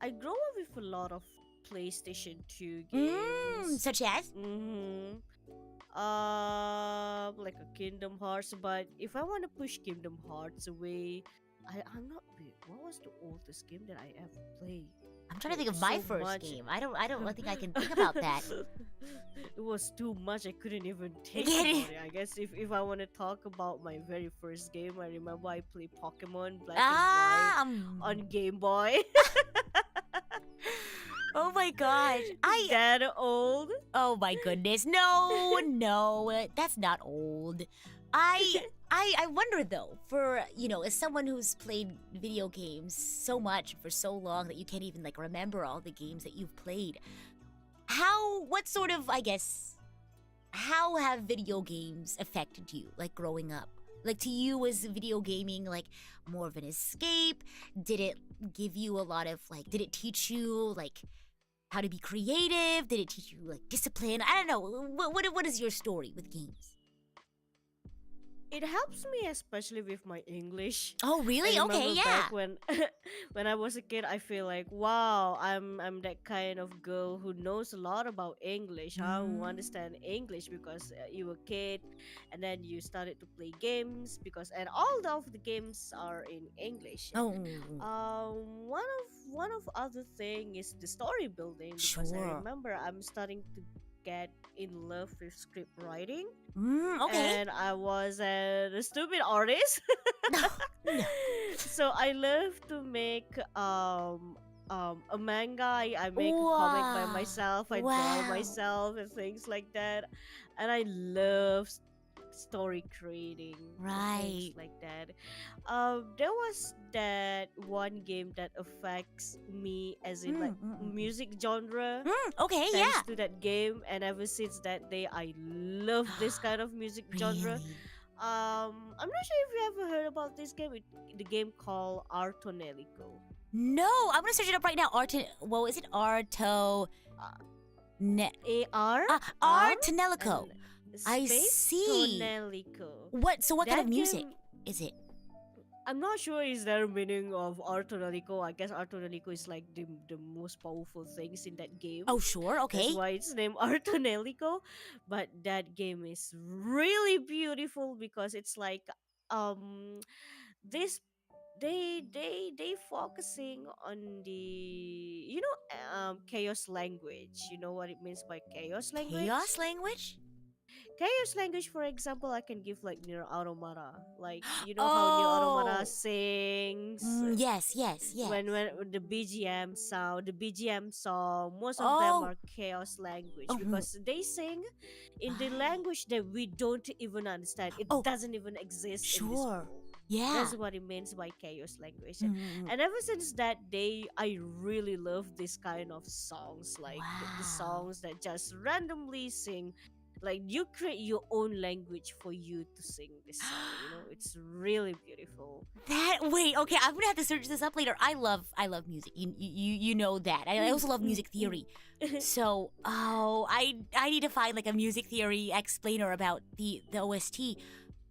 I grew up with a lot of PlayStation 2 games. Such as? Like a Kingdom Hearts, but if I want to push Kingdom Hearts away, I'm not. Wait, what was the oldest game that I ever played? I'm trying to think It's of my so first much. game. I don't think I can think about that. It was too much. I couldn't even think Get it? about it. I guess if I want to talk about my very first game, I remember I played Pokemon Black and White Ah, on Game Boy. oh my gosh. That old. Oh my goodness. No, no, that's not old. I wonder though, for as someone who's played video games so much for so long that you can't even like remember all the games that you've played. What sort of, I guess, how have video games affected you, like growing up? Like to you, was video gaming like more of an escape? Did it give you a lot of like, did it teach you like how to be creative? Did it teach you like discipline? I don't know. What is your story with games? It helps me especially with my English. Oh, really? I Okay, remember yeah. back when when I was a kid, I feel like wow, I'm that kind of girl who knows a lot about English, who understand English because you were a kid, and then you started to play games and all of the games are in English. Oh, One of other thing is the story building because I sure. remember I'm starting to get in love with script writing. Okay. And I was a stupid artist. No, no. So I love to make a manga. I make a comic by Wow. myself. I draw Wow. myself and things like that. And I love story creating and Right. things like that. There was that one game that affects me as in like music genre Okay, thanks yeah. to that game, and ever since that day I love this kind of music genre. Really? I'm not sure if you ever heard about this game. The game called Artonelico. No, I'm gonna search it up right now. What was it? Arto. AR Artonelico. and I space see. Tonelico. What? So what kind That of music game, is it? I'm not sure is there a meaning of Artonelico. I guess Artonelico is like the most powerful things in that game. Oh, sure. Okay. That's why it's named Artonelico. But that game is really beautiful because it's like this they focusing on the chaos language. You know what it means by chaos language? Chaos language? Chaos language, for example, I can give like Nier Automata. Like you know how Nier Automata Oh. sings Yes, yes, yes. when the BGM sound, the BGM song, most of them Oh. are chaos language Oh. because they sing in the language that we don't even understand. It Oh. doesn't even exist in this Sure. world. Yeah. That's what it means by chaos language. Mm. And ever since that day, I really love this kind of songs, like the Wow. songs that just randomly sing. Like you create your own language for you to sing this song. It's really beautiful. Wait, okay, I'm gonna have to search this up later. I love music. You know that. I also love music theory. So, I need to find like a music theory explainer about the OST.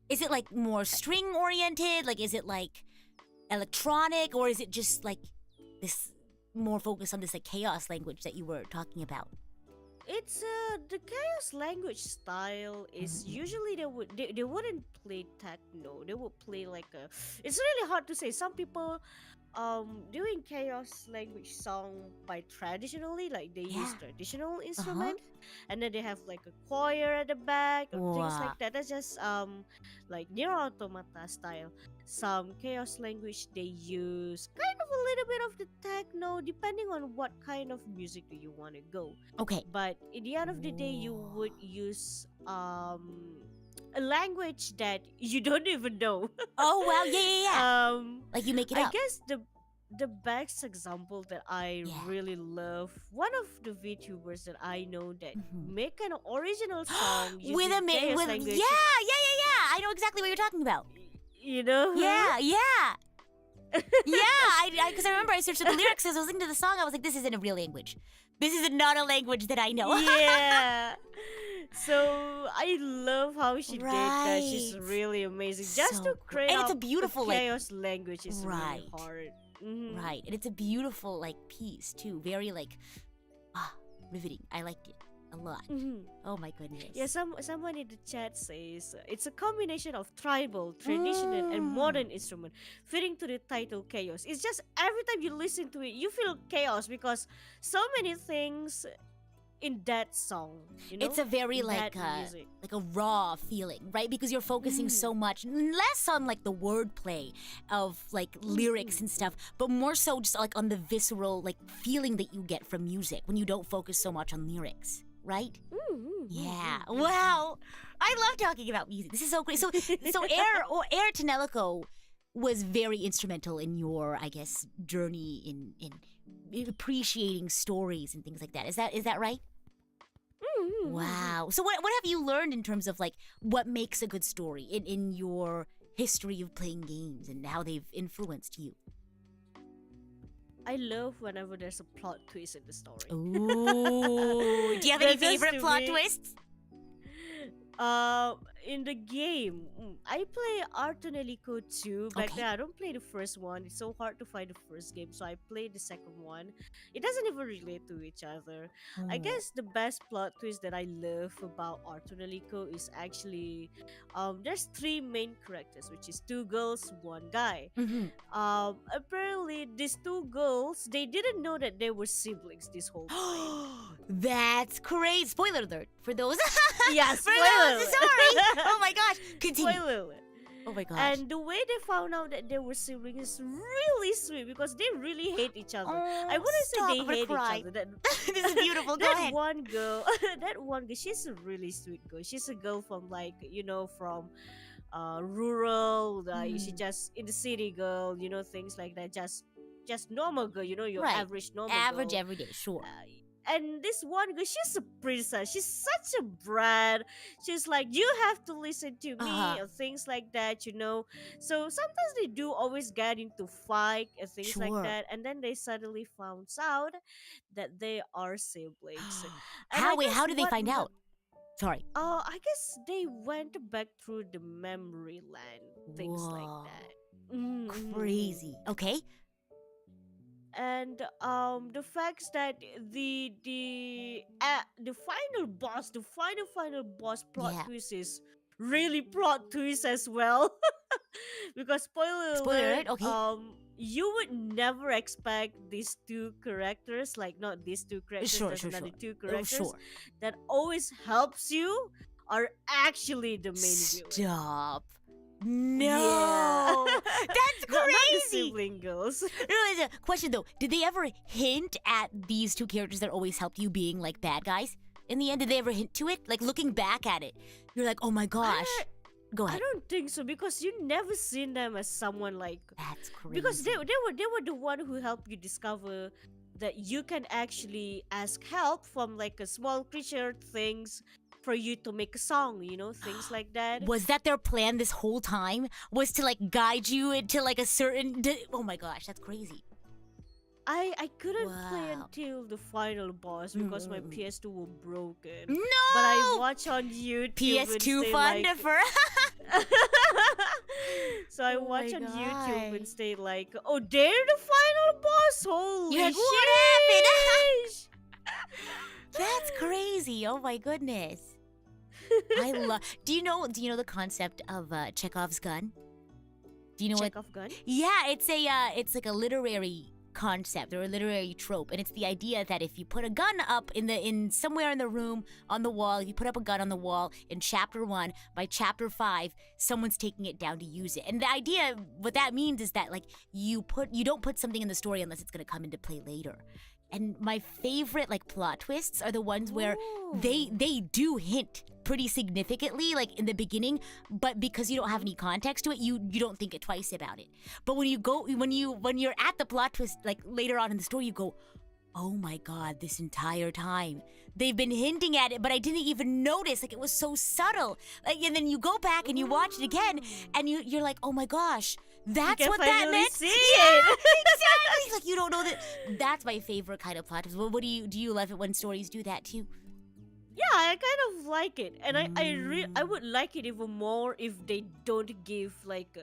Is it like more string oriented? Like, is it like electronic, or is it just like this more focused on this like chaos language that you were talking about? It's the chaos language style is usually they wouldn't play techno. They would play like a. It's really hard to say. Some people doing chaos language song by traditionally, like they use Yeah. traditional instrument, and then they have like a choir at the back or things Wow. like that. That's just like Nier Automata style. Some chaos language they use kind of a little bit of the techno depending on what kind of music do you want to go. Okay. But at the end of the day you would use a language that you don't even know. Oh wow, yeah. Like you make it I up. guess the best example that I Yeah. really love, one of the VTubers that I know that Mhm. make an original song using with a chaos with language. yeah. I know exactly what you're talking about. You know? Yeah. Yeah, because I remember I searched up the lyrics as I was listening to the song. I was like, this isn't a real language. This is not a language that I know. Yeah. So I love how she did that. She's Right. really amazing. Just So to cool. create And it's a up beautiful, like- chaos language is Right. really hard. Mhm. Right, and it's a beautiful like piece too. Very like riveting. I liked it. A lot. Mhm. Oh my goodness. Yeah, someone in the chat says it's a combination of tribal, traditional, and Mm. modern instrument, fitting to the title chaos. It's just every time you listen to it, you feel chaos because so many things in that song, It's a very in that music. like a raw feeling, right? Because you're focusing Mm, so much less on like the wordplay of like lyrics and stuff, but more so just like on the visceral like feeling that you get from music when you don't focus so much on lyrics, right? Yeah. Wow. I love talking about music. This is so great. So Air Tenelico was very instrumental in your, I guess, journey in appreciating stories and things like that. Is that right? Wow. So what have you learned in terms of like what makes a good story in your history of playing games and how they've influenced you? I love whenever there's a plot twist in the story. Ooh. Do you have any That has favorite to plot be- twists? In the game, I play Artonelico 2. Back Okay. then, I don't play the first one. It's so hard to find the first game, so I played the second one. It doesn't even relate to each other. I Oh. guess the best plot twist that I love about Artonelico is actually, there's three main characters, which is two girls, one guy. Mhm. Apparently these two girls, they didn't know that they were siblings this whole time. That's great. Spoiler alert for those. Yeah, For spoiler those, alert. sorry. Oh my gosh. Continue. Spoiler alert. Oh my gosh. And the way they found out that they were siblings is really sweet because they really hate each other. I wouldn't say stop, they I'm gonna hate cry. each other. That, This is beautiful. Go that ahead. one girl, that one girl, she's a really sweet girl. She's a girl from from rural. She just in the city girl. Things like that. Just normal girl. Your Right. average normal Average girl. everyday, sure. And this one girl, she's a princess. She's such a brat. She's like, you have to listen to me, Uh-huh. or things like that. So sometimes they do always get into fight and things like Sure. that, and then they suddenly found out that they are siblings. And How? I Wait, guess how did they find out? Sorry. I guess they went back through the memory land, things like Whoa. that. Mhm. Crazy. Okay. And the facts that the final boss plot Yeah. twist is really plot twist as well. Because spoiler Spoiler alert, alert, okay. you would never expect these two characters, like not these two characters, Sure, there's sure, another sure. two Oh, characters sure. that always helps you are actually the main villain. Stop. Yeah. No. That's Not the crazy. sibling girls. No, it's a question though. Did they ever hint at these two characters that always helped you being like bad guys? In the end, did they ever hint to it? Like looking back at it, you're like, oh my gosh. Go I ahead. don't think so because you never seen them as someone like That's crazy. because they were the one who helped you discover that you can actually ask help from like a small creature things for you to make a song, things like that. Was that their plan this whole time? Was to like guide you into like a certain? Oh my gosh, that's crazy. I couldn't play Wow. until the final boss because my PS2 were broken. No. But I watch on YouTube. PS2 and fun stay for. So I Oh watch my on YouTube God. and stay like, oh, they're the final boss. Holy You're like, shit! what happened? That's crazy. Oh my goodness. I love. Do you know the concept of Chekhov's gun? Do you know what? Chekhov gun. Yeah, it's like a literary concept or a literary trope, and it's the idea that if you put a gun up in somewhere in the room on the wall, if you put up a gun on the wall in chapter 1, by chapter 5, someone's taking it down to use it. And the idea, what that means is that like you don't put something in the story unless it's gonna come into play later. And my favorite like plot twists are the ones where they do hint pretty significantly like in the beginning, but because you don't have any context to it, you don't think it twice about it. But when you're at the plot twist like later on in the story, you go, oh my god, this entire time they've been hinting at it, but I didn't even notice. Like it was so subtle. Like, and then you go back and you watch it again, and you're like, oh my gosh, that's can what that finally meant. see Yeah, it. exactly. Like you don't know that. That's my favorite kind of plot twist. What do you love it when stories do that too? Yeah, I kind of like it, and I would like it even more if they don't give like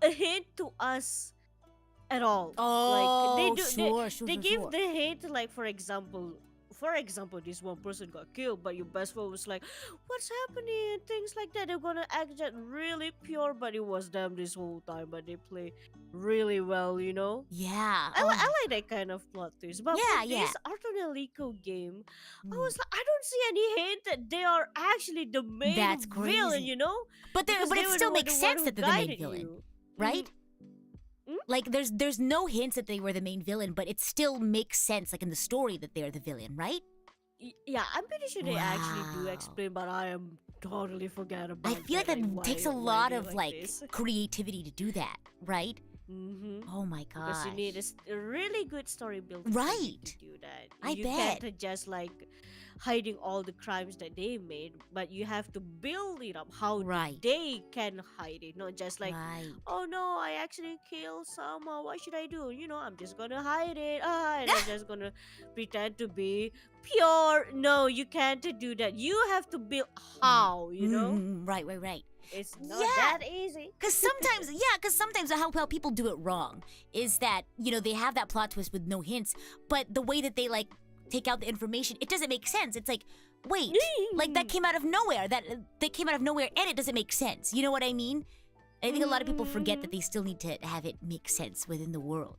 a hint to us at all. Oh, like they do, sure, they sure, give sure. the hint, like for example, for example, this one person got killed, but your best friend was like, "What's happening?" Things like that. They're gonna act that really pure, but it was them this whole time. But they play really well, you know. Yeah. I like that kind of plot twist. But for Yeah, yeah. this Artonelico game, I Mm. was like, I don't see any hint that they are actually the main That's villain, crazy. you know? But Because but they it were still the makes one sense who that they're the main guided villain, you. right? Mm. Like there's no hints that they were the main villain, but it still makes sense, like in the story, that they're the villain, right? Yeah, I'm pretty sure they actually do Wow. explain, but I am totally forget about I feel like that why, takes a why lot they of like this. creativity to do that, right? Mm-hmm. Oh my Because gosh. you need a really good story building for you Right. to do that. I You bet. can't just like hiding all the crimes that they made, but you have to build it up how Right. they can hide it, not just like, Right. oh no, I actually killed someone. What should I do? You know, I'm just gonna hide it. And I'm just gonna pretend to be pure. No, you can't do that. You have to build how. You know, Right, right, right. it's not Yeah. that easy. Because sometimes how people do it wrong is that, they have that plot twist with no hints, but the way that they like take out the information, it doesn't make sense. It's like, wait, like that came out of nowhere. That came out of nowhere, and it doesn't make sense. You know what I mean? I think a lot of people forget that they still need to have it make sense within the world.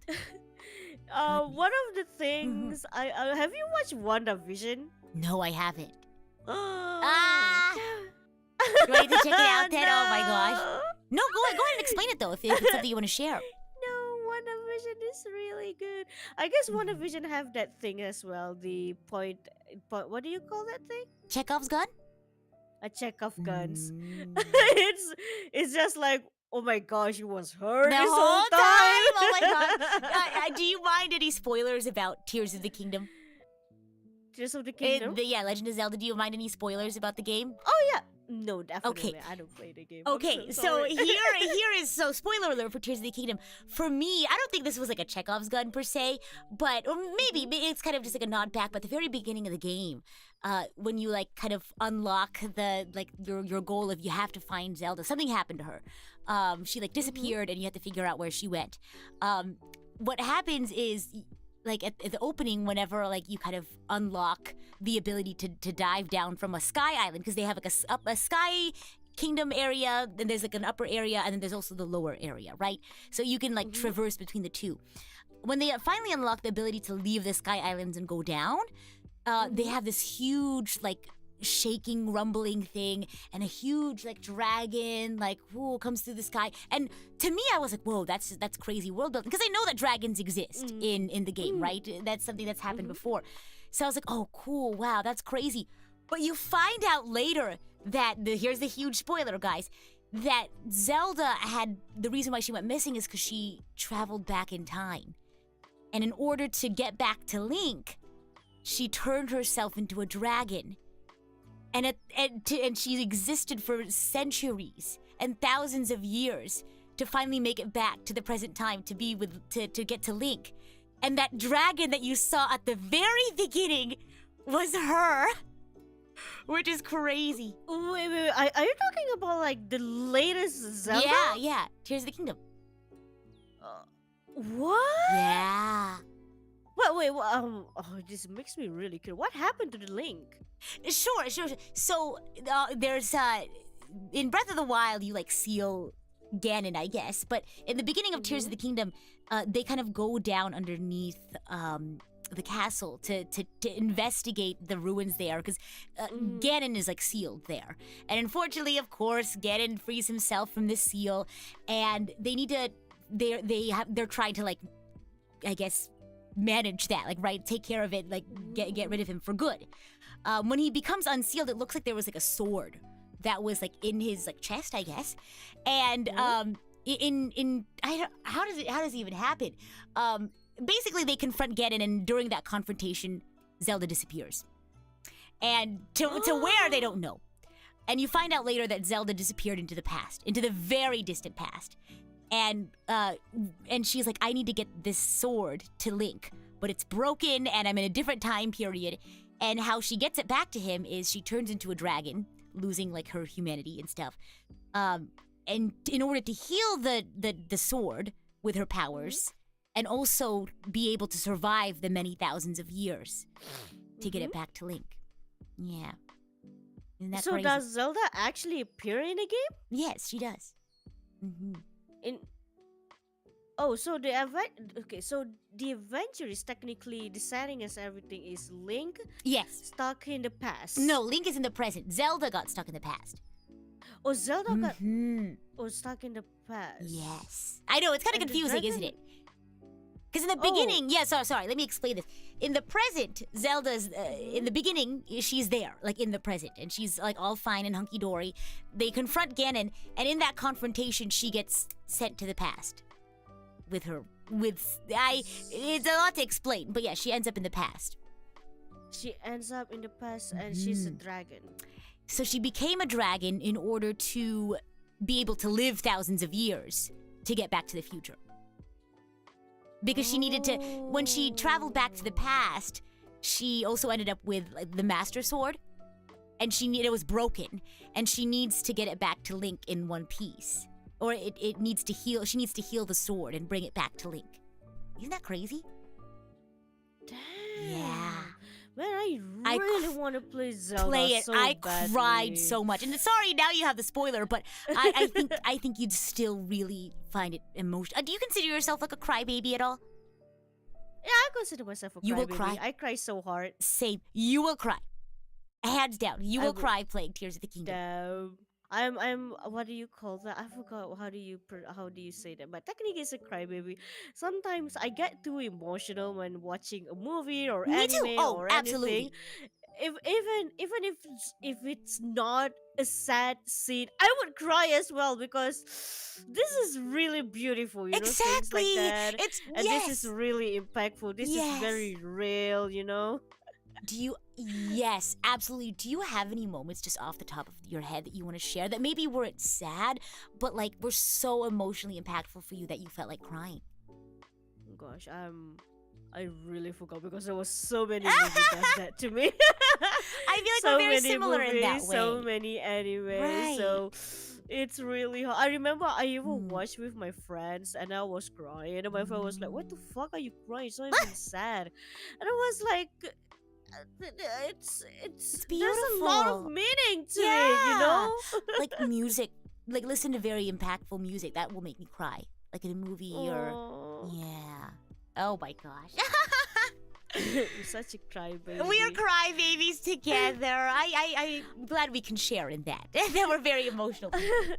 One of the things I have you watched WandaVision? No, I haven't. Ah! You ready to check it out then? Oh my gosh. No, go ahead and explain it though, if it's something you want to share. No, WandaVision is really good. I guess WandaVision have that thing as well. The point. What do you call that thing? Chekhov's gun? A check of guns. Mm. It's just like, oh my gosh, he was hurt The this whole whole time. Oh my god. Do you mind any spoilers about Tears of the Kingdom? Tears of the Kingdom. Legend of Zelda. Do you mind any spoilers about the game? Oh yeah. No, definitely. Okay. I don't play the game. I'm Okay, so sorry. here is spoiler alert for Tears of the Kingdom. For me, I don't think this was like a Chekhov's gun per se, but or maybe it's kind of just like a nod back. But at the very beginning of the game, when you like kind of unlock the like your goal of you have to find Zelda, something happened to her. She like disappeared, and you have to figure out where she went. What happens is, like at the opening, whenever like you kind of unlock the ability to dive down from a sky island, because they have like a sky kingdom area, then there's like an upper area, and then there's also the lower area, right? So you can like traverse between the two. When they finally unlock the ability to leave the sky islands and go down, they have this huge like shaking, rumbling thing, and a huge like dragon like whoa comes through the sky. And to me, I was like, whoa, that's crazy world building, because I know that dragons exist in the game, right? That's something that's happened before. So I was like, oh, cool, wow, that's crazy. But you find out later that here's the huge spoiler, guys. That Zelda had the reason why she went missing is because she traveled back in time, and in order to get back to Link, she turned herself into a dragon. And she existed for centuries and thousands of years to finally make it back to the present time to be to get to Link. And that dragon that you saw at the very beginning was her, which is crazy. Wait. Are you talking about like the latest Zelda? Yeah. Tears of the Kingdom. What? Yeah. Wait. This makes me really curious. What happened to the Link? Sure. So there's in Breath of the Wild, you like seal Ganon, I guess, but in the beginning of Tears of the Kingdom, they kind of go down underneath the castle to investigate the ruins there, because Ganon is like sealed there, and unfortunately, of course, Ganon frees himself from the seal, and they need to they're trying to like, I guess, manage that, like, right, take care of it, like get rid of him for good. When he becomes unsealed, it looks like there was like a sword that was like in his like chest, I guess. And how does it even happen? Basically, they confront Ganon, and during that confrontation, Zelda disappears. And to where, they don't know. And you find out later that Zelda disappeared into the past, into the very distant past. And she's like, I need to get this sword to Link, but it's broken, and I'm in a different time period. And how she gets it back to him is she turns into a dragon, losing like her humanity and stuff. And in order to heal the sword with her powers, and also be able to survive the many thousands of years. to get Mm-hmm. it back to Link. Yeah. Isn't that So crazy? does Zelda actually appear in a game? Yes, she does. Hmm. In Oh, so the event. Okay, so the adventure is technically the setting as everything is Link Yes. stuck in the past. No, Link is in the present. Zelda got stuck in the past. Oh, Zelda got Hmm. stuck in the past. Yes. I know, it's kind of And the confusing, isn't dragon- it? Because in the Oh. beginning, yeah, sorry, let me explain this. In the present, Zelda's, in the beginning, she's there, like in the present, and she's like all fine and hunky dory. They confront Ganon, and in that confrontation, she gets sent to the past. It's a lot to explain, but yeah, she ends up in the past. She ends up in the past and she's a Mhm. dragon. So she became a dragon in order to be able to live thousands of years to get back to the future. Because she needed to, when she traveled back to the past, she also ended up with like, the Master Sword, and it was broken, and she needs to get it back to Link in one piece, or it needs to heal. She needs to heal the sword and bring it back to Link. Isn't that crazy? Damn. Yeah. Man, I I really want to play Zelda. Play it. So I badly. cried so much, and sorry now you have the spoiler, but I think you'd still really find it emotional. Do you consider yourself like a crybaby at all? Yeah, I consider myself a You will crybaby. cry? I cry so hard. Same. You will cry. Hands down. You I will will- cry playing Tears of the Kingdom. Damn. I'm what do you call that? I forgot how do you say that. But technically it's a crybaby. Sometimes I get too emotional when watching a movie or Me too. anime Oh, or absolutely. anything. Even if it's not a sad scene, I would cry as well because this is really beautiful, you know, things Exactly. like that. It's And yes. this is really impactful. This Yes. is very real, you know. Do you? Yes, absolutely. Do you have any moments just off the top of your head that you want to share that maybe weren't sad, but like were so emotionally impactful for you that you felt like crying? Gosh, I really forgot because there was so many movies does that to me. I feel like So we're very many similar in that movies, so way. many animes. Right. So it's really hard. I remember I even Hmm. watched with my friends and I was crying. And my friend was like, "What the fuck are you crying? It's not even sad." And I was like, it's there's a lot of beautiful. meaning to it, you know? Like music, like listen to very impactful music that will make me cry, like in a movie or Aw. yeah. Oh my gosh. You're such a crybaby. We are crybabies together. I'm glad we can share in that. That we're very emotional people.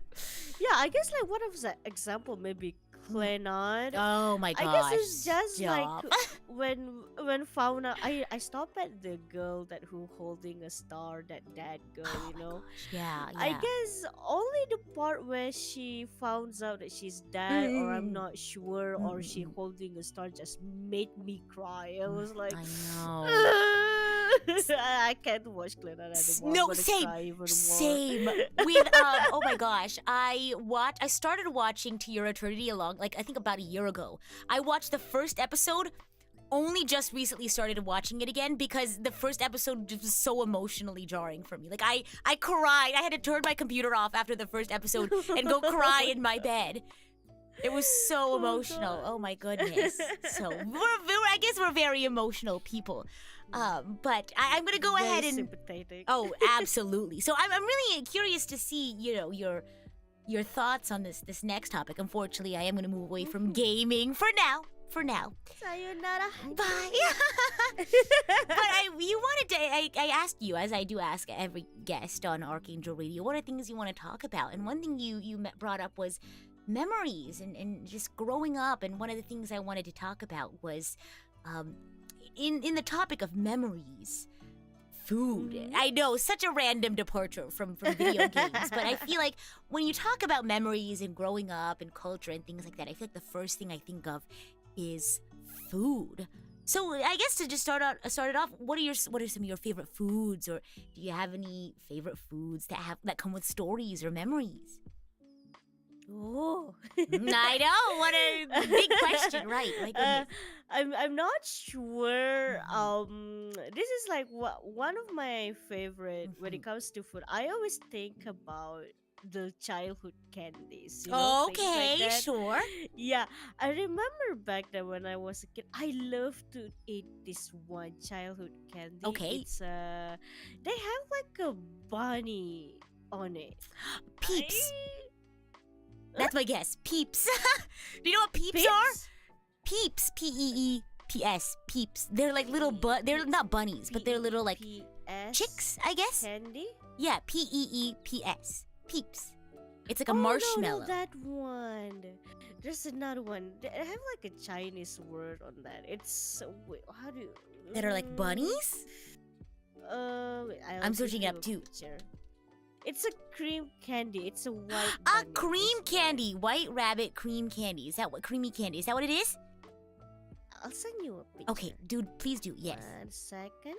Yeah, I guess like one of the example maybe Clannad. Oh my gosh. I guess it's just stop. like when found out I stopped at the girl that who holding a star, that girl, Oh you my know. gosh. Yeah, yeah. I guess only the part where she finds out that she's dead or I'm Mm. not sure or she Mm. holding a star just made me cry. I was like I know. I can't watch Clannad anymore. No, I'm gonna same, cry even more. Same. With oh my gosh. I started watching To Your Eternity along like I think about a year ago. I watched the first episode, only just recently started watching it again because the first episode just was so emotionally jarring for me. Like I cried. I had to turn my computer off after the first episode and go cry in my bed. It was so Oh, emotional. God. Oh my goodness. So I guess we're very emotional people. But I'm gonna go Very ahead and sympathetic. oh, absolutely. So I'm really curious to see, you know, your thoughts on this next topic. Unfortunately, I am going to move away from gaming for now. For now. Sayonara. Bye. But you wanted to. I asked you, as I do ask every guest on Archangel Radio, what are things you want to talk about? And one thing you brought up was memories and just growing up. And one of the things I wanted to talk about was, in the topic of memories. Food. Mhm. I know, such a random departure from video games, but I feel like when you talk about memories and growing up and culture and things like that, I feel like the first thing I think of is food. So I guess to just start it off, what are some of your favorite foods, or do you have any favorite foods that come with stories or memories? Oh. I know, what a big question, right? My goodness. I'm not sure. Mhm. This is like one of my favorite when it Mhm. comes to food. I always think about the childhood candies, you know, things like Okay, that. sure. Yeah, I remember back then when I was a kid, I loved to eat this one childhood candy. Okay. It's they have like a bunny on it. Peeps. I... That's my guess. Peeps. Do you know what peeps are? Peeps. Peeps. Peeps. They're like little they're not bunnies, but they're little like P-E-P-S chicks, I guess. candy. Yeah, Peeps. Peeps. It's like a Oh, marshmallow. No, that one. There's another one. They have like a Chinese word on that. It's wait, how do you? That are like bunnies? Wait, I'm searching it up too. Picture. It's a cream candy. It's a white. Ah, bunny. cream It's candy. White rabbit cream candy. Is that what creamy candy? Is that what it is? white. I'll send you a picture. Okay, dude, please do. Yes. 1 second.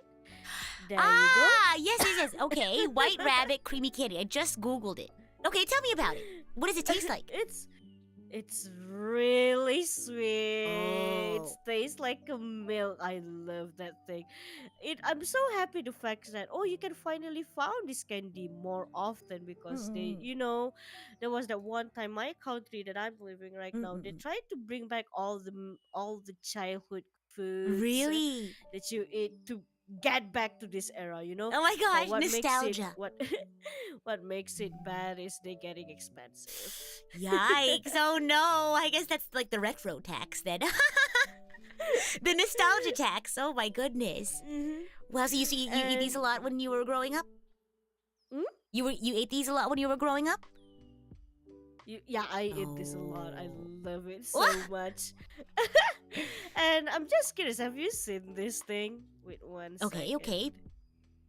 There Ah, yes. Okay, white rabbit creamy candy. I just Googled it. Okay, tell me about it. What does it you taste go. like? It's really sweet. It Oh. tastes like a milk. I love that thing. I'm so happy the fact that you can finally found this candy more often because they, Mm-mm. you know, there was that one time my country that I'm living right now. They Mm-mm. tried to bring back all the childhood foods Really? that you eat to get back to this era. You know, Oh my but gosh, nostalgia. what makes it bad is they getting expensive. Yikes. Oh no. I guess that's like the retro tax then. The nostalgia tax. Oh my goodness. Mm-hmm. Well, so you eat these a lot when you were growing up? Hmm? You ate these a lot when you were growing up? Yeah, I eat this a lot. I Oh. love it so What? much. And I'm just curious, have you seen this thing? Wait 1 Okay. second.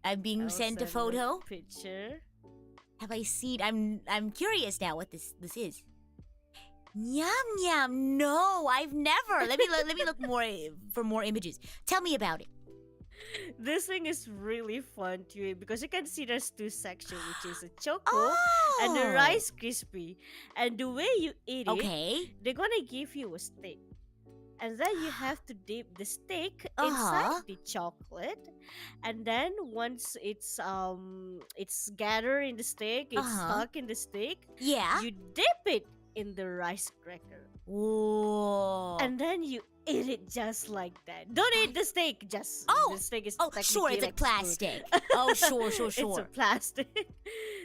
I'm being I'll sent a send photo. picture. Have I seen? I'm curious now what this is. Yum yum. No, I've never. Let me look more for more images. Tell me about it. This thing is really fun to eat because you can see there's two sections, which is a choco and the Oh. Rice Krispie. And the way you eat it, Okay. they're gonna give you a stick. And then you have to dip the stick Uh-huh. inside the chocolate. And then once it's gathered in the stick, it's Uh-huh. stuck in the stick, Yeah. you dip it in the rice cracker. Whoa. And then you eat it just like that. Don't eat the steak, just Oh, the steak is oh, sure, technically it's like like spoon. plastic. Oh, sure. It's a plastic.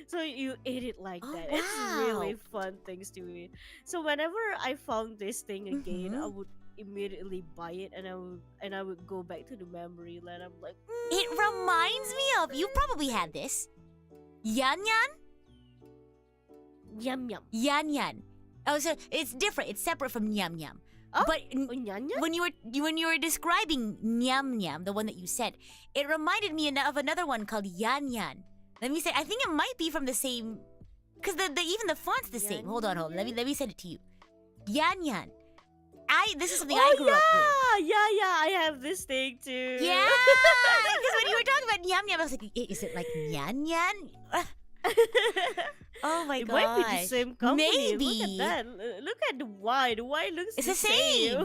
So you eat it like Oh, that. It's really wow. fun things to eat. So whenever I found this thing again, I Mhm. would immediately buy it and I would go back to the memory lane. I'm like, It reminds me of you probably had this. Yan yan? yum yum. Yan yan. Oh, so it's different. It's separate from nyam nyam. Oh, But Oh, nyan nyan? when you were describing nyam nyam, the one that you said, it reminded me of another one called yan yan. Let me say, I think it might be from the same, because the even the font's the same. Yan Hold on. yan? Let me send it to you. Yan yan. This is something Oh I grew up with. yeah, I have this thing too. Yeah, because when you were talking about nyam nyam, I was like, is it like nyan nyan? Oh my It gosh. might be the same company. Maybe. Look at that. Look at the Y. The Y looks It's the same.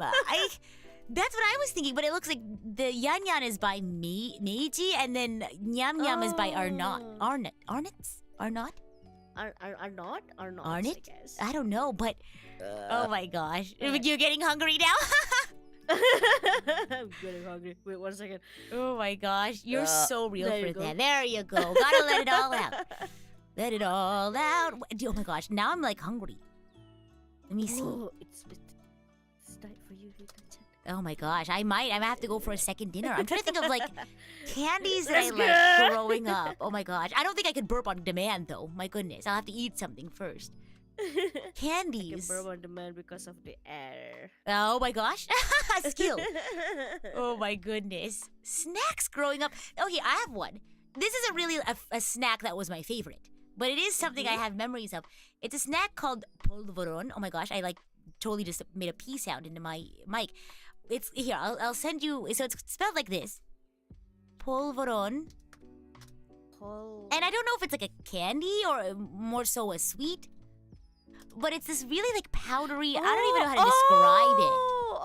That's what I was thinking, but it looks like the yan yan is by Meiji, and then nyam nyam is by Arnott. Oh. Arnott? Are not? Are not? Arnott? I guess. I don't know, but oh my gosh, you're getting hungry now. I'm getting hungry. Wait 1 second. Oh my gosh, you're so real there for you go. that. There you go. Gotta let it all out. Let it all out. Oh my gosh, now I'm like hungry. Let me see. Oh, it's time for you, Rita-chan. Oh my gosh, I might have to go for a second dinner. I'm trying to think of like candies that I Let's like go. growing up. Oh my gosh, I don't think I could burp on demand though. My goodness, I'll have to eat something first. I can Candies. burn on demand because of the air. Oh my gosh, skill. Oh my goodness, snacks growing up. Okay, I have one. This isn't really a snack that was my favorite, but it is something I have memories of. It's a snack called polvoron. Oh my gosh, I like totally just made a P sound into my mic. It's here. I'll send you. So it's spelled like this. Polvoron. And I don't know if it's like a candy or more so a sweet. But it's this really like powdery. I don't even know how to describe it.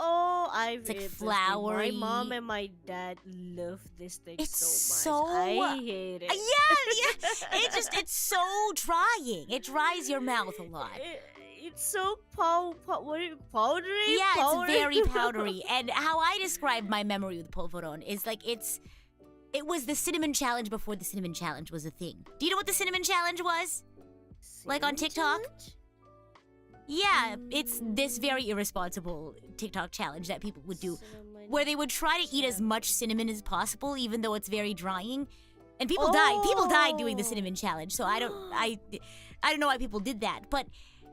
Oh, I've It's like eaten this thing. flowery. My mom and my dad love this thing It's so much. so I hate it. yeah. It's so drying. It dries your mouth a lot. It's so powdery. Yeah, it's powdery. very powdery. And how I describe my memory with polvoron is like it was the cinnamon challenge before the cinnamon challenge was a thing. Do you know what the cinnamon challenge was? Like on TikTok? Challenge? Yeah, it's this very irresponsible TikTok challenge that people would do, Cinnamon where they would try to eat as much cinnamon as possible, even though it's very drying. And people Oh. died. People died doing the cinnamon challenge. So I don't know why people did that. But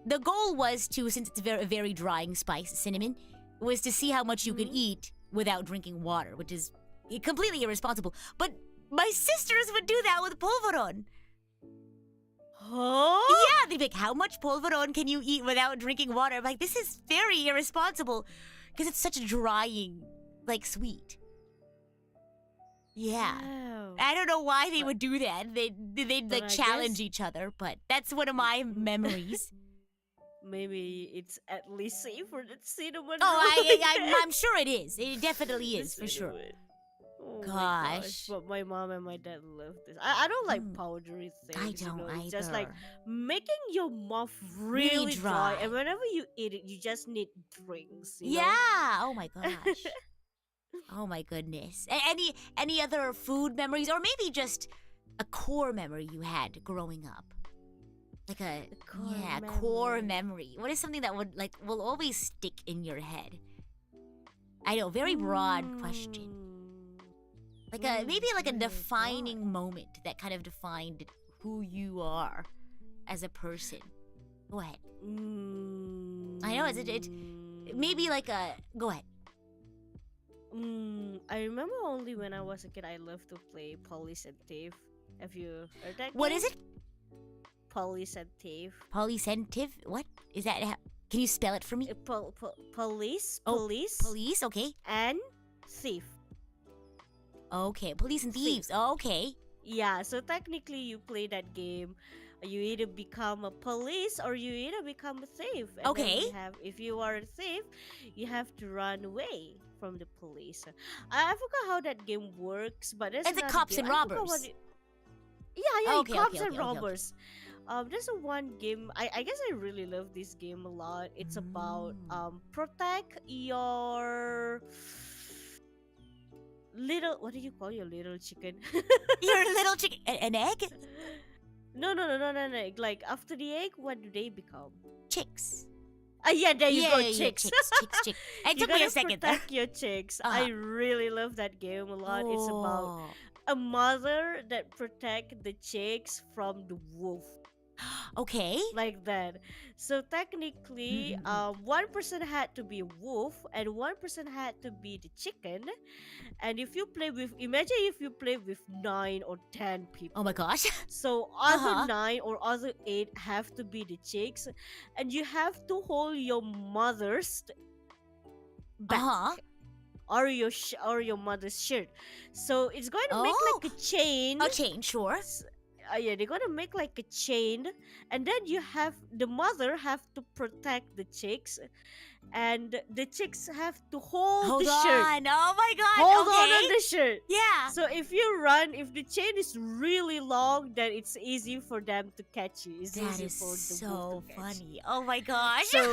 the goal was to, since it's a very drying spice, cinnamon, was to see how much you could eat without drinking water, which is completely irresponsible. But my sisters would do that with polvoron. Huh? Yeah, they'd be like, how much polvoron can you eat without drinking water? I'm like, this is very irresponsible because it's such a drying, like, sweet. Yeah. Wow. I don't know why they would do that. They'd but like I challenge guess- each other, but that's one of my memories. Maybe it's at least safer than cinnamon. Oh, I'm sure it is. It definitely is, for sure. Oh my Gosh. but my mom and my dad love this. I don't like powdery things. I don't you know? either. It's just like making your mouth really dry, and whenever you eat it, you just need drinks. You know? Yeah. Oh my gosh. Oh my goodness. Any other food memories, or maybe just a core memory you had growing up? Like a core memory. What is something that will always stick in your head? I know, very broad question. Maybe like a defining moment that kind of defined who you are as a person. Go ahead. I know it maybe like a go ahead. I remember only when I was a kid, I loved to play Police and Thief. Have you heard that? What game? is it? Police and Thief. Polycentive? What is that? Can you spell it for me? Police. Oh, Police. Police, okay. And thief. Okay, police and thieves. Okay. Yeah, so technically you play that game. You either become a police or you either become a thief. And then Okay. if you are a thief, you have to run away from the police. I forgot how that game works, but there's It's like another cops game. and I forgot robbers. what yeah, Okay, cops okay, and okay, okay. robbers. There's a one game. I guess I really love this game a lot. It's about protect your little. What do you call your little chicken? Your little chicken. An egg? No. Like after the egg, what do they become? Chicks. Yeah, there you go, Yeah, chicks. chicks. It You took me a gotta second there. protect your chicks. Uh-huh. I really love that game a lot. It's about a mother that protect the chicks from the wolf. Okay. Like that. So technically, one person had to be a wolf and one person had to be the chicken. And if you play with, imagine if you play with 9 or 10 people. Oh my gosh. So other Uh-huh. 9 or other 8 have to be the chicks, and you have to hold your mother's back. Uh-huh. Or your mother's shirt. So it's going to make like a chain. A chain, sure. Yeah, they're gonna make like a chain, and then the mother have to protect the chicks, and the chicks have to hold the shirt. on. Oh my gosh. Hold okay. on the shirt. Yeah. So if the chain is really long, then it's easy for them to catch you. It's That easy is for the so wolf to catch you. funny. Oh my gosh. So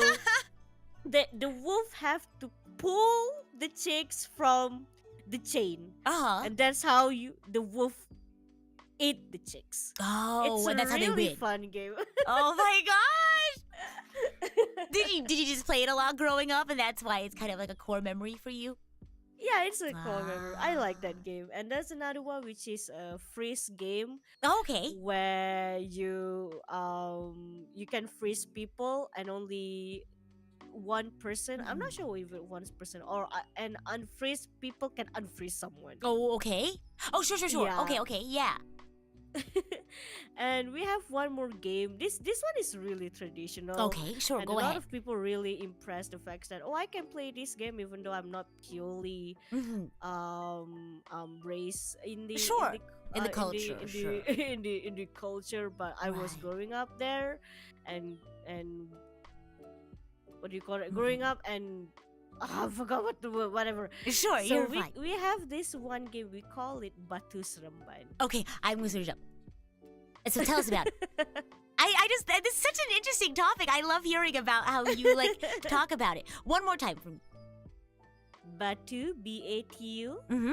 the wolf have to pull the chicks from the chain, uh-huh. and that's how the wolf eat the chicks. Oh, It's and a that's how they really win. fun game. Oh my gosh. Did you just play it a lot growing up, and that's why it's kind of like a core memory for you? Yeah, it's a cool memory. I like Ah. that game. And there's another one which is a freeze game Okay. where you can freeze people and only one person. I'm not sure if it one person or and unfreeze people can unfreeze someone. Oh, okay. Oh, sure. Yeah. Okay, yeah. And we have one more game. This one is really traditional. Okay, sure, And go a lot ahead. of people really impressed the fact that I can play this game even though I'm not purely Mhm. raised in the Sure, in the culture, in sure. in the culture, but I was Right. growing up there, and what do you call it? Growing up and I forgot what the word, whatever. Sure, So you're fine. we have this one game, we call it Batu Seremban. Okay, I'm gonna search it up. So tell us about it. I just, this is such an interesting topic. I love hearing about how you like talk about it. One more time for me. Batu, B-A-T-U, Mm-hmm.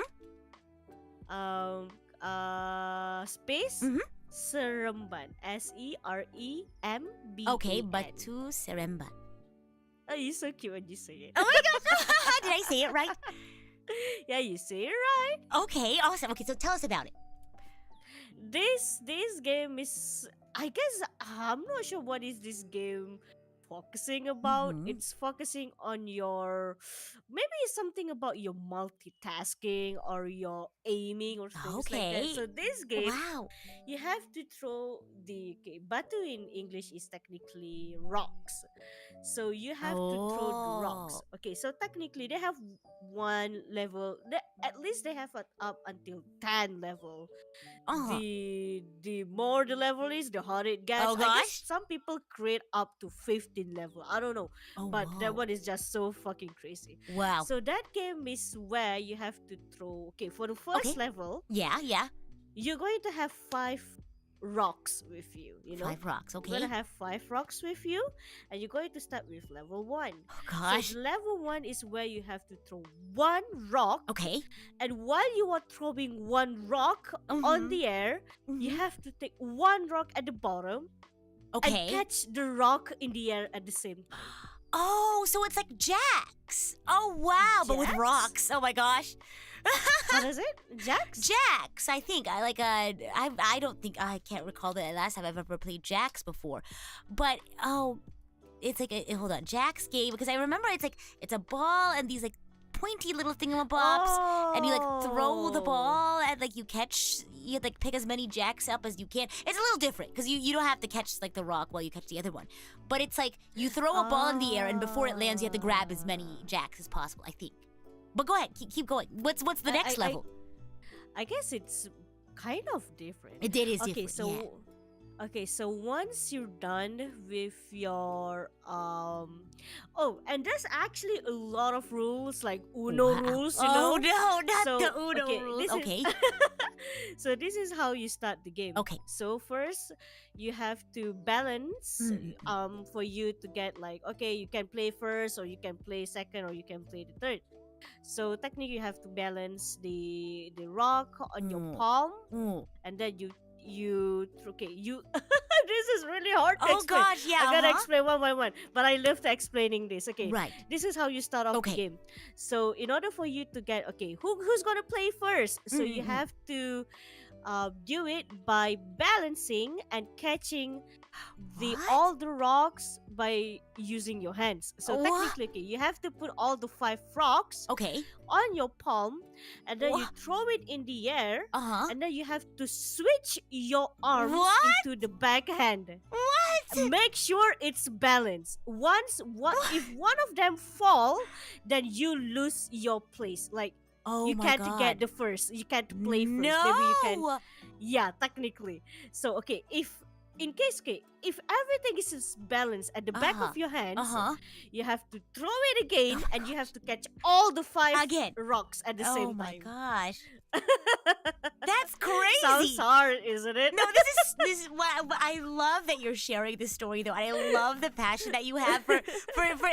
Space, Mhm. Seremban, S-E-R-E-M-B-A-N. Okay, Batu Seremban. Oh, you're so cute when you say it. Oh my gosh! Did I say it right? Yeah, you say it right. Okay, awesome. Okay, so tell us about it. This game is, I guess, I'm not sure what is this game focusing about. Mhm. It's focusing on your, maybe something about your multitasking or your aiming or things like that. Okay. So this game, Wow. you have to throw the, okay, batu in English is technically rocks. So you have to throw the rocks. Oh. Okay, so technically they have one level. At least they have it up until 10 level. Uh-huh. The more the level is, the harder it gets. Oh I guess gosh. some people create up to 15 level. I don't know, Oh, but that whoa. one is just so fucking crazy. Wow. So that game is where you have to throw. Okay, for the first Okay. level, Yeah, yeah. you're going to have 5 rocks with you. You know, 5 rocks, you're okay. gonna have 5 rocks with you, and you're going to start with level 1. Oh gosh. So level 1 is where you have to throw 1 rock, Okay. and while you are throwing 1 rock on Mhm. the air, you Mhm. have to take 1 rock at the bottom and Okay. catch the rock in the air at the same time. Oh, so it's like jacks. Oh wow, but with Jacks? rocks. Oh my gosh. What is it? Jacks? Jacks, I think. I like I don't think I can't recall the last time I've ever played Jacks before. But it's like hold on, Jacks game, because I remember it's a ball and these like pointy little thingamabobs, and you like throw the Oh. ball and like you like pick as many jacks up as you can. It's a little different because you don't have to catch like the rock while you catch the other one. But it's like you throw a ball in the air and before it lands you have to grab as many jacks as possible, I think. But go ahead, keep going. What's the next level? I guess it's kind of different. It is Okay, different. so yeah. okay, so once you're done with your oh, and there's actually a lot of rules like Uno Wow. rules, you Oh know. no, not So, the Uno okay, rules. this is- Okay. So this is how you start the game. Okay. So first you have to balance for you to get like, okay, you can play first or you can play second or you can play the third. So technically you have to balance the rock on your Mm. palm, Ooh. and then you this is really hard to Oh explain. gosh, yeah. I gotta uh-huh. explain one by one, but I love to explaining this. Okay, Right. this is how you start off Okay. the game. So in order for you to get, okay, who's gonna play first? So you Mm-mm. have to do it by balancing and catching What? all the rocks by using your hands. So What? technically, okay, you have to put all the 5 rocks Okay. on your palm, and then you What? throw it in the air, Uh-huh. and then you have to switch your arms What? into the backhand. What? Make sure it's balanced. If one of them fall, then you lose your place. Like Oh you my can't God. get the first. You can't play first. No. Maybe you can. Yeah, technically. So okay, if everything is balanced at the back Uh-huh. of your hands, Uh-huh. you have to throw it again, Oh my and you have to catch all the 5 Again. rocks at the Oh same my time. gosh. That's crazy. Sounds hard, isn't it? No, this is what I love that you're sharing this story though. And I love the passion that you have for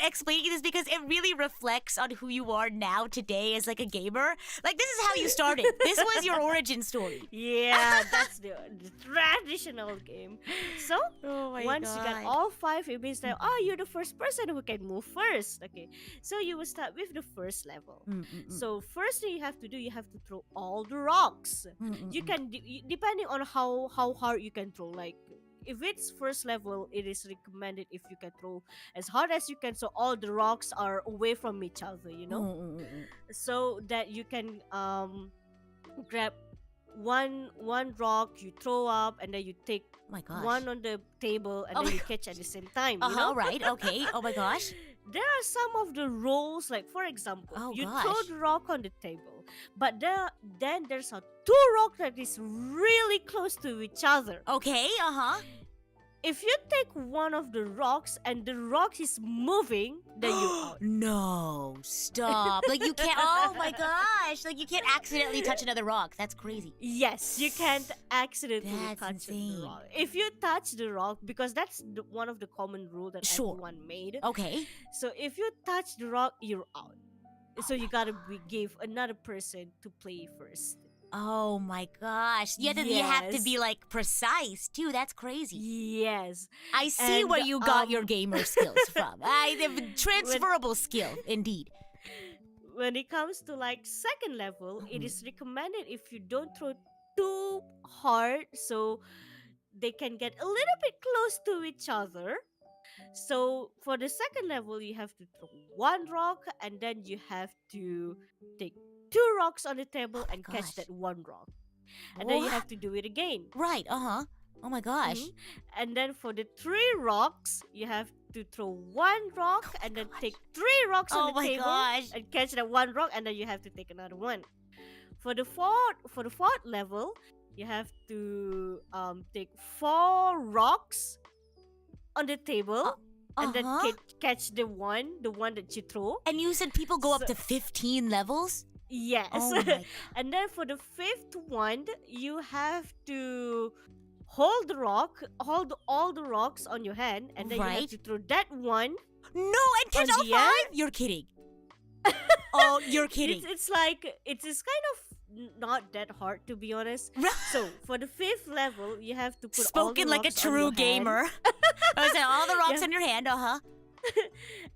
explaining this, because it really reflects on who you are now today as like a gamer. Like this is how you started. This was your origin story. Yeah, that's the traditional game. So Oh my once you got all 5, it means that you're the first person who can move first. Okay, so you will start with the first level. So first thing you have to do, you have to throw all the rocks. You can depending on how hard you can throw. Like if it's first level, it is recommended if you can throw as hard as you can, so all the rocks are away from each other. You know, so that you can grab one rock, you throw up, and then you take my gosh. one on the table, and Oh then my you catch at the same time. You Uh-huh, know, right. Okay. Oh my gosh. there are some of the rules, like for example, Oh, you gosh. throw the rock on the table, but then there's a 2 rock that is really close to each other. Okay. Uh-huh. If you take one of the rocks and the rock is moving, then you're out. No. stop. Like you can't, oh my gosh. Like you can't accidentally touch another rock. That's crazy. Yes, you can't accidentally That's touch insane. the rock. If you touch the rock, because that's one of the common rule that Sure. everyone made. Okay. So if you touch the rock, you're out. So you gotta give another person to play first. Oh my gosh. You have to be Yes. like precise too. That's crazy. Yes. I see And where you got your gamer skills from. when, Transferable skill, indeed. when it comes to like second level, it Mhm. is recommended if you don't throw too hard, so they can get a little bit close to each other. So for the second level, you have to throw one rock, and then you have to take two rocks on the table Oh my and catch gosh. that one rock, and then you What? have to do it again. Right, uh-huh. Oh my gosh. Mhm. And then for the three rocks, you have to throw one rock Oh my and then gosh. take three rocks Oh on the my table gosh. and catch that one rock, and then you have to take another one. For the fourth level, you have to take four rocks on the table and then Uh-huh. catch the one that you throw. And you said people go up So- to 15 levels? Yes. Oh my. And then for the fifth one, you have to hold all the rocks on your hand, and then you have Right. to throw that one. No, and catch On all the air? 5? You're kidding. Oh, you're kidding. It's like it's kind of not that hard, to be honest. So for the fifth level, you have to put all the Spoken like a rocks on true your hand, gamer. I said all the rocks Yeah. on your hand, uh-huh.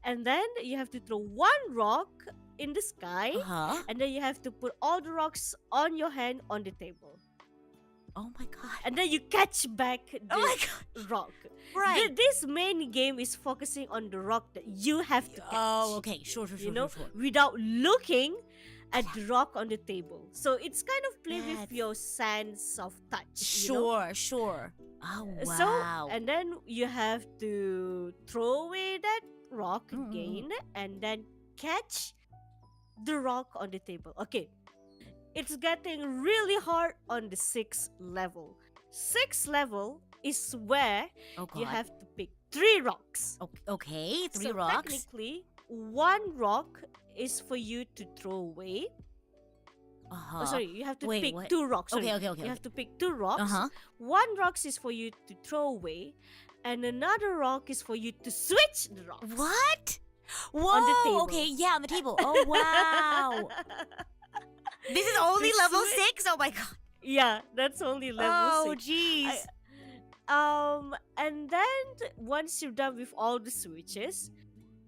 and then you have to throw one rock in the sky, Uh-huh. and then you have to put all the rocks on your hand on the table, Oh my god. and then you catch back the Oh my god. rock. Right. This main game is focusing on the rock that you have to catch. Oh, okay. Sure, sure, You sure, know, sure, sure. without looking at the rock on the table. So it's kind of play with That's- your sense of touch. You know? Sure, sure. Oh, wow. So and then you have to throw away that rock Mm, mm, again, and then catch the rock on the table. Okay, it's getting really hard on the sixth level. Sixth level is where Oh god. you have to pick three rocks. Okay, 3 So rocks. technically, one rock is for you to throw away. Uh-huh. Oh, sorry, you have to Wait, pick what? two rocks. Sorry. Okay. You have to pick two rocks. Uh-huh. One rock is for you to throw away, and another rock is for you to switch the rocks. What? Whoa. table. Okay, yeah, on the table. Oh, wow. This is only To level switch- 6? Oh my god. Yeah, that's only level Oh, 6. jeez. And then once you're done with all the switches,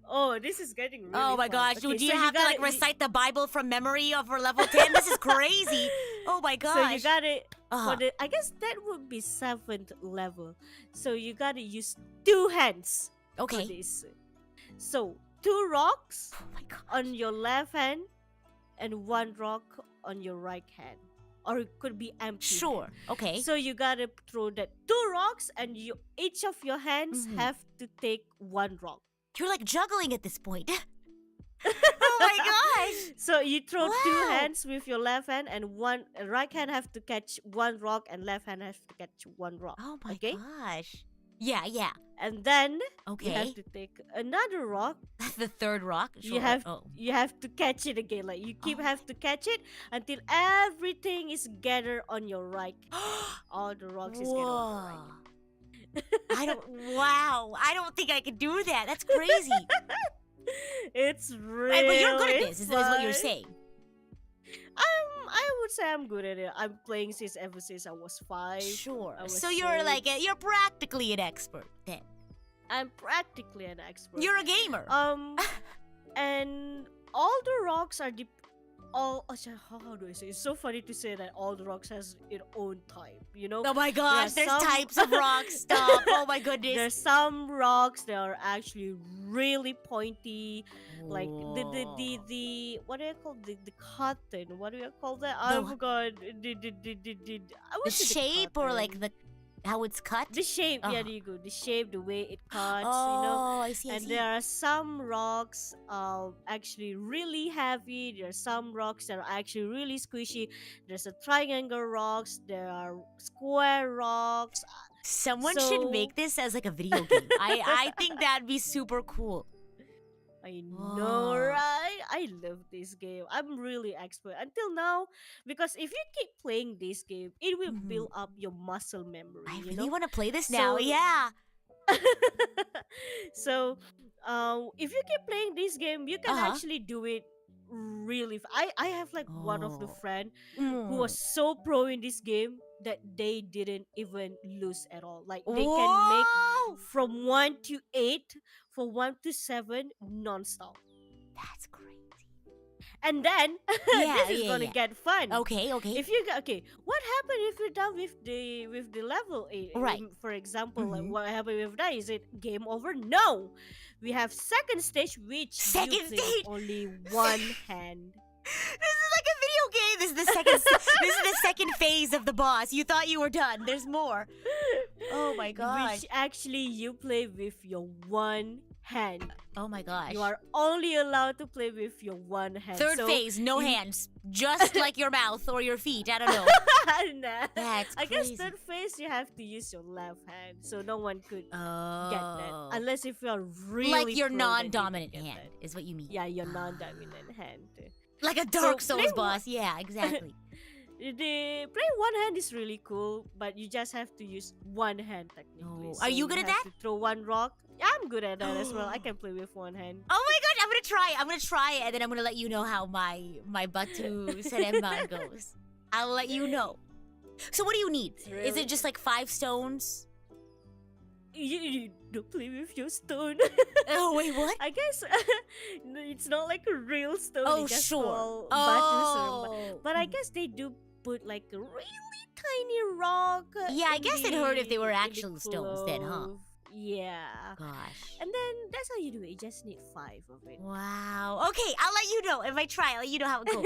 oh, this is getting really Oh my fun. gosh, Okay, do you so have to like gotta- recite the Bible from memory for level 10? This is crazy. Oh my gosh. So you got it Uh-huh. for the. I guess that would be 7th level. So you gotta use two hands for Okay. this. So 2 rocks Oh my god. on your left hand and 1 rock on your right hand, or it could be empty. Sure. Okay. So you gotta throw that 2 rocks, and each of your hands Mhm. have to take 1 rock. You're like juggling at this point. Oh my gosh. So you throw 2 Wow. hands with your left hand, and right hand have to catch 1 rock, and left hand have to catch 1 rock. Oh my Okay? gosh. Yeah, yeah. And then you have Okay. to take another rock. That's the third rock. Sure. You have Oh. you have to catch it again. Like you Oh. have to catch it until everything is gathered on your right. All the rocks is gathered on your right. Whoa. I don't. Wow. I don't think I could do that. That's crazy. It's really Right, but you're good at this. Is what you're fun. saying. I would say I'm good at it. I'm playing ever since I was 5. Sure. I was So you're like six. you're practically an expert then. I'm practically an expert. You're a gamer. And all the rocks are how do I say? It's so funny to say that all the rocks has its own type. You know. Oh my gosh, there there's are some- types of rocks. Stop. Oh my goodness. There's some rocks that are actually really pointy, like the what do you call the cotton? What do you call that? I The- forgot. the What's it, shape or like cotton? the how it's cut? the shape? Yeah, Uh-huh. there you go. The shape, the way it cuts. Oh, You know. I see. I And see. there are some rocks actually really heavy. There are some rocks that are actually really squishy. There's a triangle rocks. There are square rocks. Someone should so- make this as like a video game. I think that'd be super cool. I know, Wow. right? I this game. I'm really expert until now because if you keep playing this game, it will build up your muscle memory. I You really know. want to play this now. So Yeah. so if you keep playing this game you can Uh-huh. actually do it really I have like one of the Oh. friend who was so pro in this game that they didn't even lose at all, like they can make Whoa! from 1 to 8 for 1 to 7 non-stop. That's crazy. And then Yeah, this is yeah, gonna yeah. get fun. Okay. If you okay, what happened if you're done with the level 8? Right. For example, like Mhm. what happened with that? Is it game over? No, we have second stage, which Second you play with stage? only one hand. This is like a video game. This is the second. This is the second phase of the boss. You thought you were done. There's more. Oh my gosh. Which actually you play with your one hand. Oh my gosh. You are only allowed to play with your one hand. Third So phase, no you- hands, just like your mouth or your feet. I don't know. Nah. That's I guess crazy. third phase you have to use your left hand, so no one could Oh. get that unless if you are really like your pro, then you can non-dominant get hand that. is what you mean. Yeah, your non-dominant hand. Like a Dark So, Souls play boss. Yeah, exactly. The play one hand is really cool, but you just have to use one hand technically. Oh, are you good at have that? To throw one rock. Yeah, I'm good at that as well. I can play with one hand. Oh my gosh, I'm gonna try it. I'm gonna try it, and then I'm gonna let you know how my Batu Seremban goes. I'll let you know. So what do you need? Is Really? it just like 5 stones? You don't play with your stone. Oh wait, what? I guess it's not like a real stone. Oh it's just sure. called batu seremban. Oh. But I guess they do put like a really tiny rock. Yeah, I in guess it hurt if they were in the actual stones then, huh? clove. Yeah. Gosh. And then that's how you do it. You just need 5 of it. Wow. Okay, I'll let you know if I try. I'll let you know how it goes.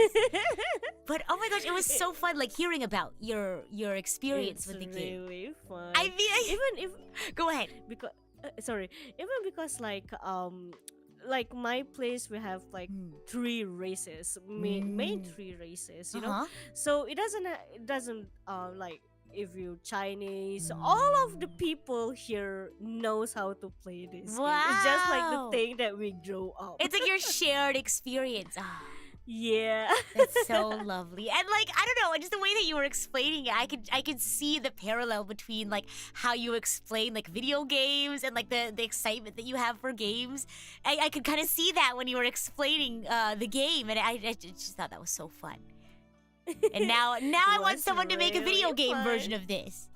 But oh my gosh, it was so fun, like hearing about your experience It's with the game. really fun. I mean, even if go ahead. because sorry, even because like my place we have like 3 races, main 3 races, you know. Uh-huh. So it doesn't like if you're Chinese, all of the people here knows how to play this game. It's just like the Wow. thing that we grow up. It's like your shared experience. Ah, Yeah. that's so lovely. And like I don't know, just the way that you were explaining it, I could see the parallel between like how you explain like video games and like the excitement that you have for games. I could kind of see that when you were explaining the game, and I just thought that was so fun. And now I want was someone to make a video really game version fun. of this.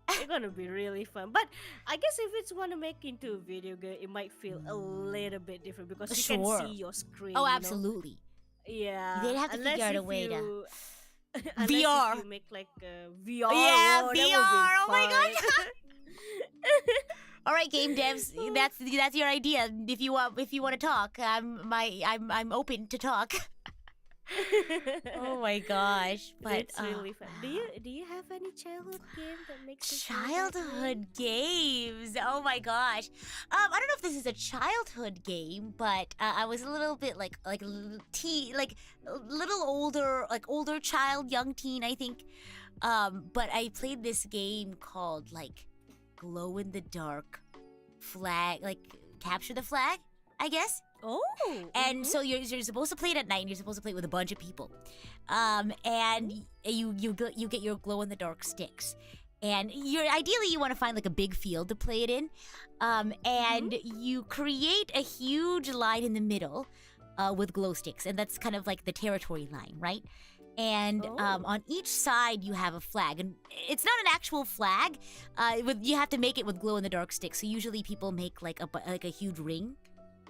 It's gonna be really fun. But I guess if it's wanna make into a video game, it might feel a little bit different because you Sure. can see your screen. Oh, you know? absolutely. Yeah. They'd have to Unless figure out a if way to you- unless VR. If you make like a VR. Yeah, that would be VR. Oh my gosh. fun. All right, game devs, that's your idea. If you want to talk, I'm open to talk. Oh my gosh, but It's really fun. Do you have any childhood game that makes you feel that way? childhood games. Oh my gosh. I don't know if this is a childhood game, but I was a little bit like teen, like a little older, like older child, young teen, I think. But I played this game called like glow in the dark flag, like capture the flag, I guess. Oh. And so you're supposed to play it at night, and you're supposed to play it with a bunch of people. And you get your glow in the dark sticks, and ideally you want to find like a big field to play it in. And you create a huge line in the middle, with glow sticks, and that's kind of like the territory line, right? And on each side you have a flag, and it's not an actual flag. You have to make it with glow in the dark sticks. So usually people make like a huge ring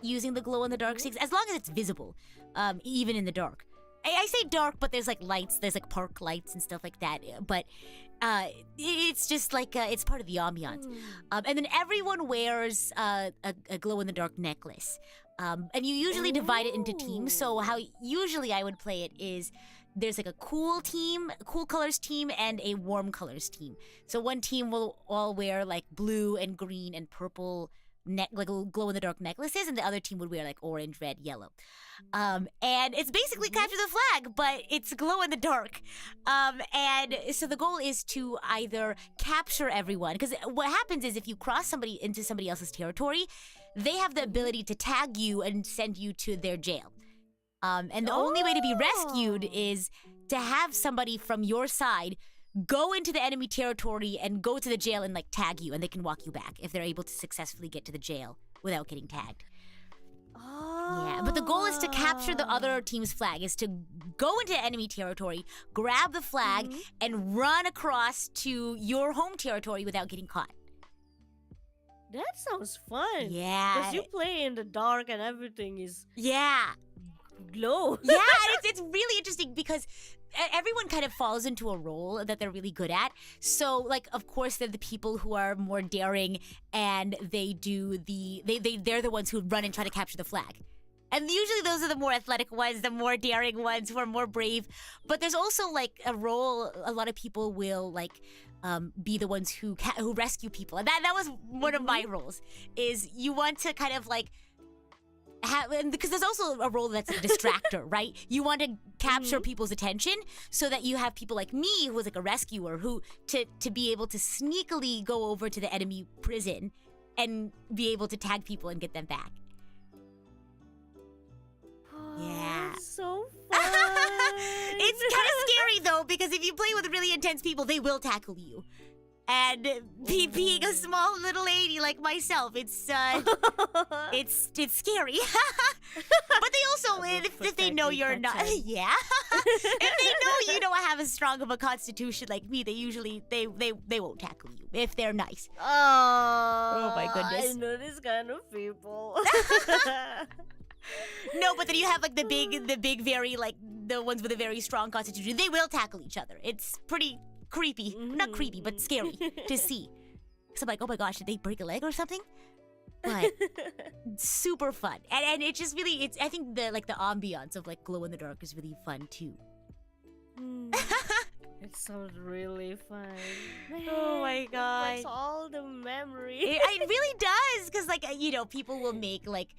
using the glow in the dark sticks, as long as it's visible, even in the dark. I say dark, but there's like lights, there's like park lights and stuff like that. But it's just like it's part of the ambiance. And then everyone wears a glow in the dark necklace. And you usually divide it into teams. So how usually I would play it is there's like a cool colors team, and a warm colors team. So one team will all wear like blue and green and purple like glow in the dark necklaces, and the other team would wear like orange, red, yellow. And it's basically capture the flag, but it's glow in the dark. And so the goal is to either capture everyone, because what happens is if you cross somebody into somebody else's territory, they have the ability to tag you and send you to their jail. And the only way to be rescued is to have somebody from your side go into the enemy territory and go to the jail and like tag you, and they can walk you back if they're able to successfully get to the jail without getting tagged. Yeah, but the goal is to capture the other team's flag, is to go into enemy territory, grab the flag, and run across to your home territory without getting caught. That sounds fun. Yeah. Because you play in the dark and everything is Yeah. glow. Yeah, and it's really interesting because everyone kind of falls into a role that they're really good at. So, like, of course, they're the people who are more daring, and they're the ones who run and try to capture the flag. And usually those are the more athletic ones, the more daring ones who are more brave. But there's also like a role a lot of people will like be the ones who rescue people. And that was one of my roles, is you want to kind of like because there's also a role that's a distractor, right? You want to capture people's attention so that you have people like me, who is like a rescuer, who to be able to sneakily go over to the enemy prison and be able to tag people and get them back. Yeah. So fun. It's kind of scary though, because if you play with really intense people, they will tackle you. And being a small little lady like myself, it's scary. But they also, if they know you're not, yeah. If they know you don't have as strong of a constitution like me, they usually they won't tackle you if they're nice. Oh my goodness. I know this kind of people. No, but then you have like the big, very like the ones with a very strong constitution. They will tackle each other. It's pretty creepy. Not creepy, but scary to see. So I'm like, oh my gosh, did they break a leg or something? But super fun, and it just really, I think the ambiance of like glow in the dark is really fun too. It sounds really fun. Man, Oh my god. that's all the memories. It really does, because like people will make like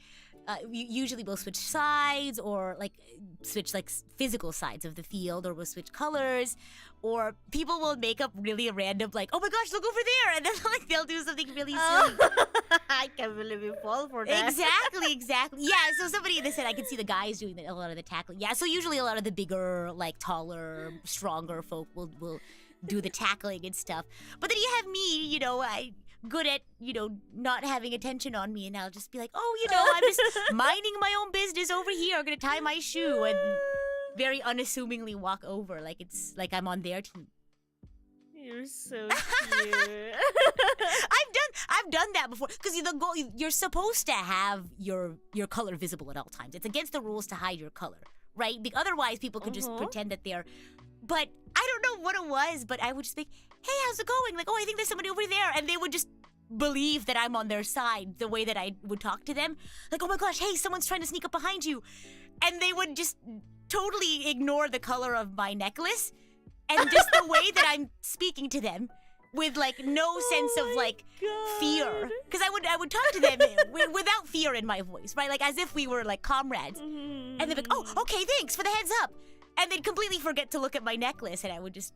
usually we'll switch sides, or like switch like physical sides of the field, or we'll switch colors, or people will make up really random like, oh my gosh, look over there, and then like they'll do something really silly. I can't believe you fall for that. Exactly. Yeah, so they said I could see the guys doing a lot of the tackling. Yeah, so usually a lot of the bigger, like taller, stronger folk will do the tackling and stuff. But then you have me, I good at, not having attention on me, and I'll just be like, oh, I'm just minding my own business over here. I'm gonna tie my shoe and very unassumingly walk over like it's like I'm on their team. You're so cute. I've done that before, because the goal, you're supposed to have your color visible at all times. It's against the rules to hide your color, right? Otherwise, people could just pretend that they're. But I don't know what it was, but I would just think, hey, how's it going? Like, oh, I think there's somebody over there, and they would just believe that I'm on their side the way that I would talk to them. Like, oh my gosh, hey, someone's trying to sneak up behind you, and they would just totally ignore the color of my necklace and just the way that I'm speaking to them, with like no sense of like fear, because I would talk to them without fear in my voice, right? Like as if we were like comrades. And they'd be like, oh, okay, thanks for the heads up, and they'd completely forget to look at my necklace, and I would just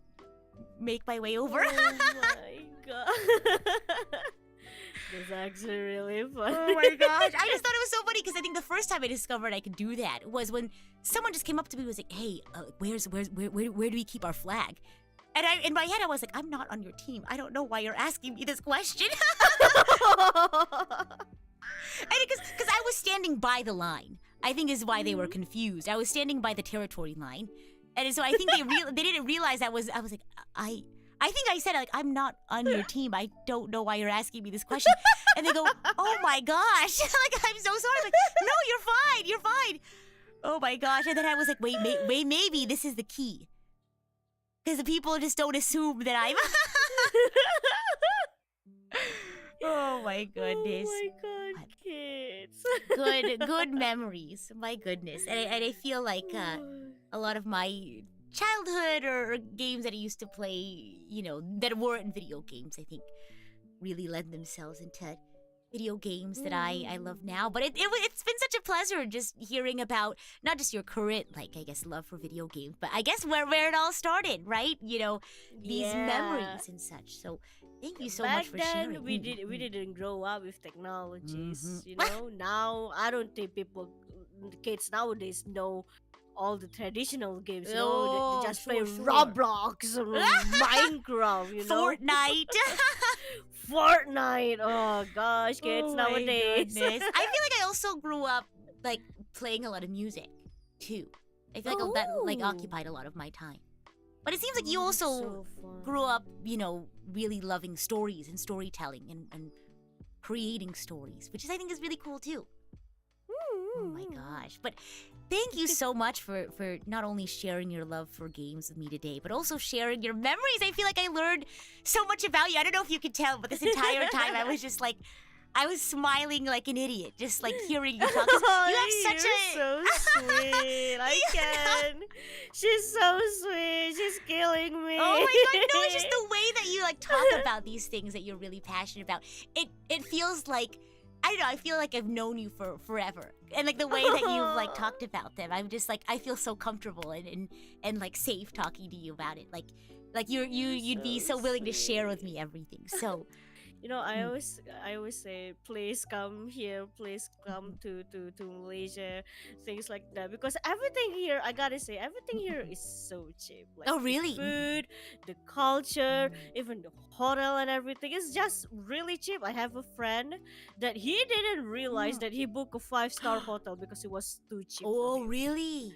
make my way over. Oh my god. That's actually really fun. Oh my gosh, I just thought it was so funny, because I think the first time I discovered I could do that was when someone just came up to me and was like, hey, where do we keep our flag? And in my head, I was like, I'm not on your team. I don't know why you're asking me this question. And because I was standing by the line, I think is why they were confused. I was standing by the territory line. And so I think they didn't realize I was like, I think I said, like, I'm not on your team. I don't know why you're asking me this question. And they go, oh my gosh. Like, I'm so sorry. I'm like, no, you're fine. Oh my gosh. And then I was like, wait, maybe this is the key. Because the people just don't assume that I'm. Oh my goodness. Oh my god, kids. Good memories. My goodness. And I feel like a lot of my childhood or games that I used to play, that weren't video games, I think really lend themselves into video games that I love now. But it's been such a pleasure just hearing about not just your current, like, I guess, love for video games, but I guess where it all started, right? These memories and such. So thank you so much for sharing. Back then, we didn't grow up with technologies. Now I don't think people kids nowadays know all the traditional games. They Oh, just play sure. Roblox, Minecraft, Fortnite. Fortnite. Oh gosh, kids Oh my nowadays. goodness. I feel like I also grew up like playing a lot of music too. I feel like that like Oh. occupied a lot of my time. But it seems like you Oh, also so fun. grew up, really loving stories and storytelling and creating stories, which I think is really cool too. Oh my gosh. But thank you so much for not only sharing your love for games with me today, but also sharing your memories. I feel like I learned so much about you. I don't know if you could tell, but this entire time I was just like, I was smiling like an idiot, just like hearing you talk. 'Cause you have such You're so sweet. I can. She's so sweet. She's killing me. Oh my god, no, it's just the way that you like talk about these things that you're really passionate about. It feels like, I don't know, I feel like I've known you for forever. And like the way that you've like talked about them, I'm just like, I feel so comfortable and like safe talking to you about it. Like you'd be so willing to share with me everything. So I always say, please come here, please come to Malaysia, things like that. Because everything here, I gotta say, everything here is so cheap. Like Oh, really? the food, the culture, even the hotel and everything is just really cheap. I have a friend that he didn't realize that he booked a 5-star hotel because it was too cheap. Oh, for him. really?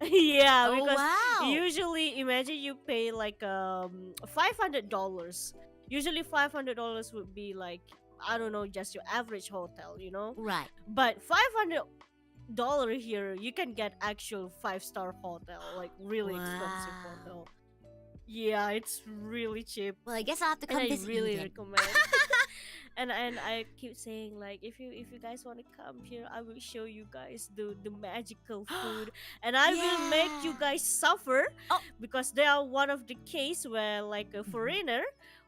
Yeah, Oh, because wow. usually imagine you pay like $500. Usually $500 would be like, I don't know, just your average hotel, Right. but $500 here you can get actual 5-star hotel, like really expensive Wow. hotel. Yeah, it's really cheap. Well, I guess I'll have to And come I visit really you then. recommend. and I keep saying, like, if you guys want to come here, I will show you guys the magical food, and I will make you Yeah. guys suffer. Oh. Because they are one of the case where like a foreigner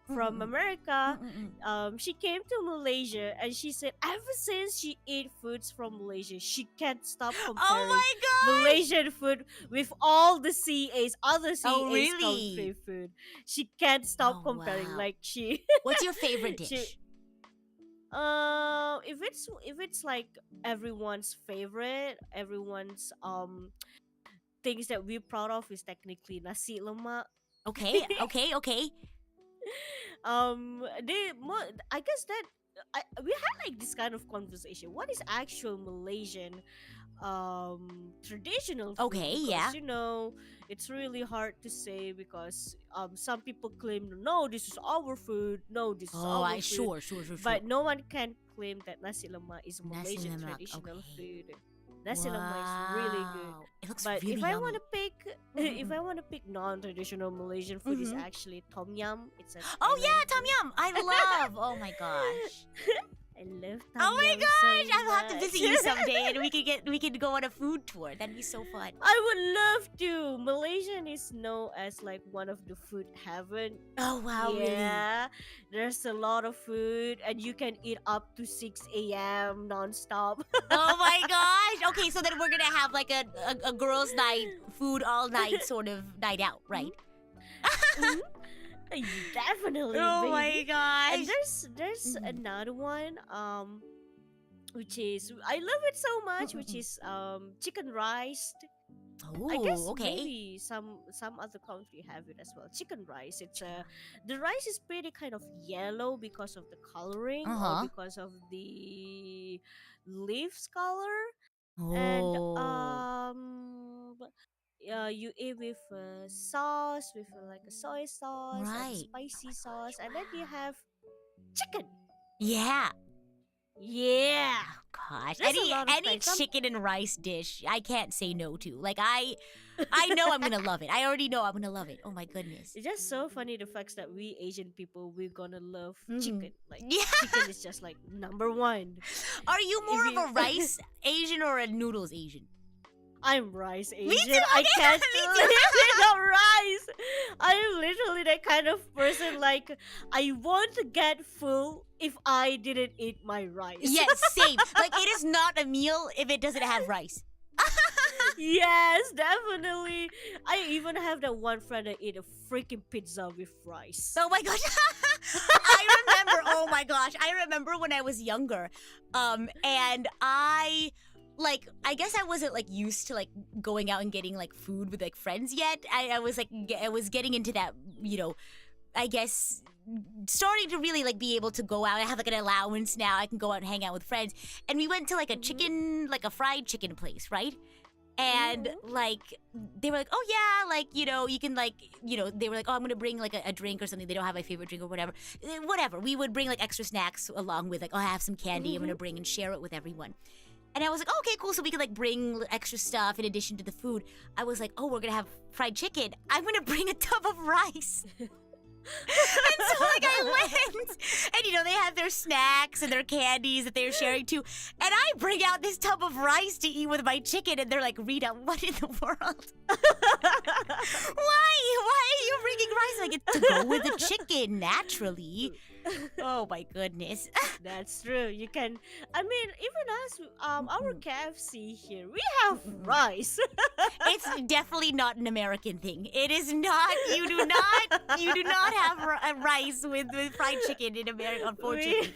from Mm-mm. America, Mm-mm. she came to Malaysia and she said ever since she ate foods from Malaysia, she can't stop Oh comparing my god. Malaysian food with all the other CA's Oh, really? country food. She can't stop Oh, comparing. wow. Like she, What's your favorite she, dish? if it's like everyone's favorite, everyone's things that we're proud of is technically nasi lemak. Okay. I guess that we had like this kind of conversation. What is actual Malaysian traditional food? Okay, Because, yeah. it's really hard to say because some people claim, no, this is our food, no, this is Oh, our food, sure. but no one can claim that nasi lemak is Nasi Malaysian lemak, traditional okay. food. Nasi lemak is really good. Wow. It looks But really if I yummy. want to pick, if I want to pick non-traditional Malaysian food, is Mhm. actually tom yum. It's a Oh yeah, Thailand tom food. yum. I love. Oh my gosh. I love tom Oh my yum gosh. so I'll have to much. visit you someday, and we could go on a food tour. That'd be so fun. I would love to. Malaysian is known as like one of the food heaven. Oh wow, really? Yeah, there's a lot of food, and you can eat up to 6 a.m. non-stop. Oh my gosh. Okay, so then we're gonna have like a girls' night, food all night sort of night out, right? Mhm. Definitely. Oh my baby. gosh. And there's Mhm. another one which is, I love it so much, which is chicken rice. I guess Oh, okay. maybe some other country have it as well. Chicken rice. It's the rice is pretty kind of yellow because of the coloring or Uh-huh. because of the leaves color. And Oh. you eat with sauce, with like a soy sauce and Right. spicy sauce, and then you have chicken. Yeah. Yeah, Oh gosh. there's a Any lot of any things. chicken and rice dish I can't say no to. Like I know I'm gonna love it. I already know I'm gonna love it. Oh my goodness. It's just so funny the facts that we Asian people, we're gonna love Mhm. chicken. Like Yeah. chicken is just like number one. Are you more If of a rice Asian or a noodles Asian? I'm rice Asian. Me too, I okay, can't me live too. without rice. I'm literally that kind of person. Like I won't get full if I didn't eat my rice. Yes, same. Like it is not a meal if it doesn't have rice. Yes, definitely. I even have that one friend that eat a freaking pizza with rice. Oh my gosh. I remember, oh my gosh. I remember when I was younger. And I like, I guess I wasn't like used to like going out and getting like food with like friends yet. I was like, I was getting into that, I guess starting to really like be able to go out. I have like an allowance now. I can go out and hang out with friends. And we went to like a chicken, like a fried chicken place, right? And like they were like, oh yeah, like you can like they were like, oh, I'm gonna bring like a drink or something. They don't have my favorite drink or whatever. Whatever. We would bring like extra snacks along with like, oh, I have some candy. I'm gonna bring and share it with everyone. And I was like, oh, okay, cool. So we could like bring extra stuff in addition to the food. I was like, oh, we're gonna have fried chicken. I'm gonna bring a tub of rice. And so like I went, and they have their snacks and their candies that they're sharing too. And I bring out this tub of rice to eat with my chicken, and they're like, Rita, what in the world? Why? Why are you bringing rice? Like, it's to go with the chicken naturally. Oh my goodness. That's true. You can. I mean, even us, our KFC here, we have rice. It's definitely not an American thing. It is not. You do not have rice with fried chicken in America, unfortunately.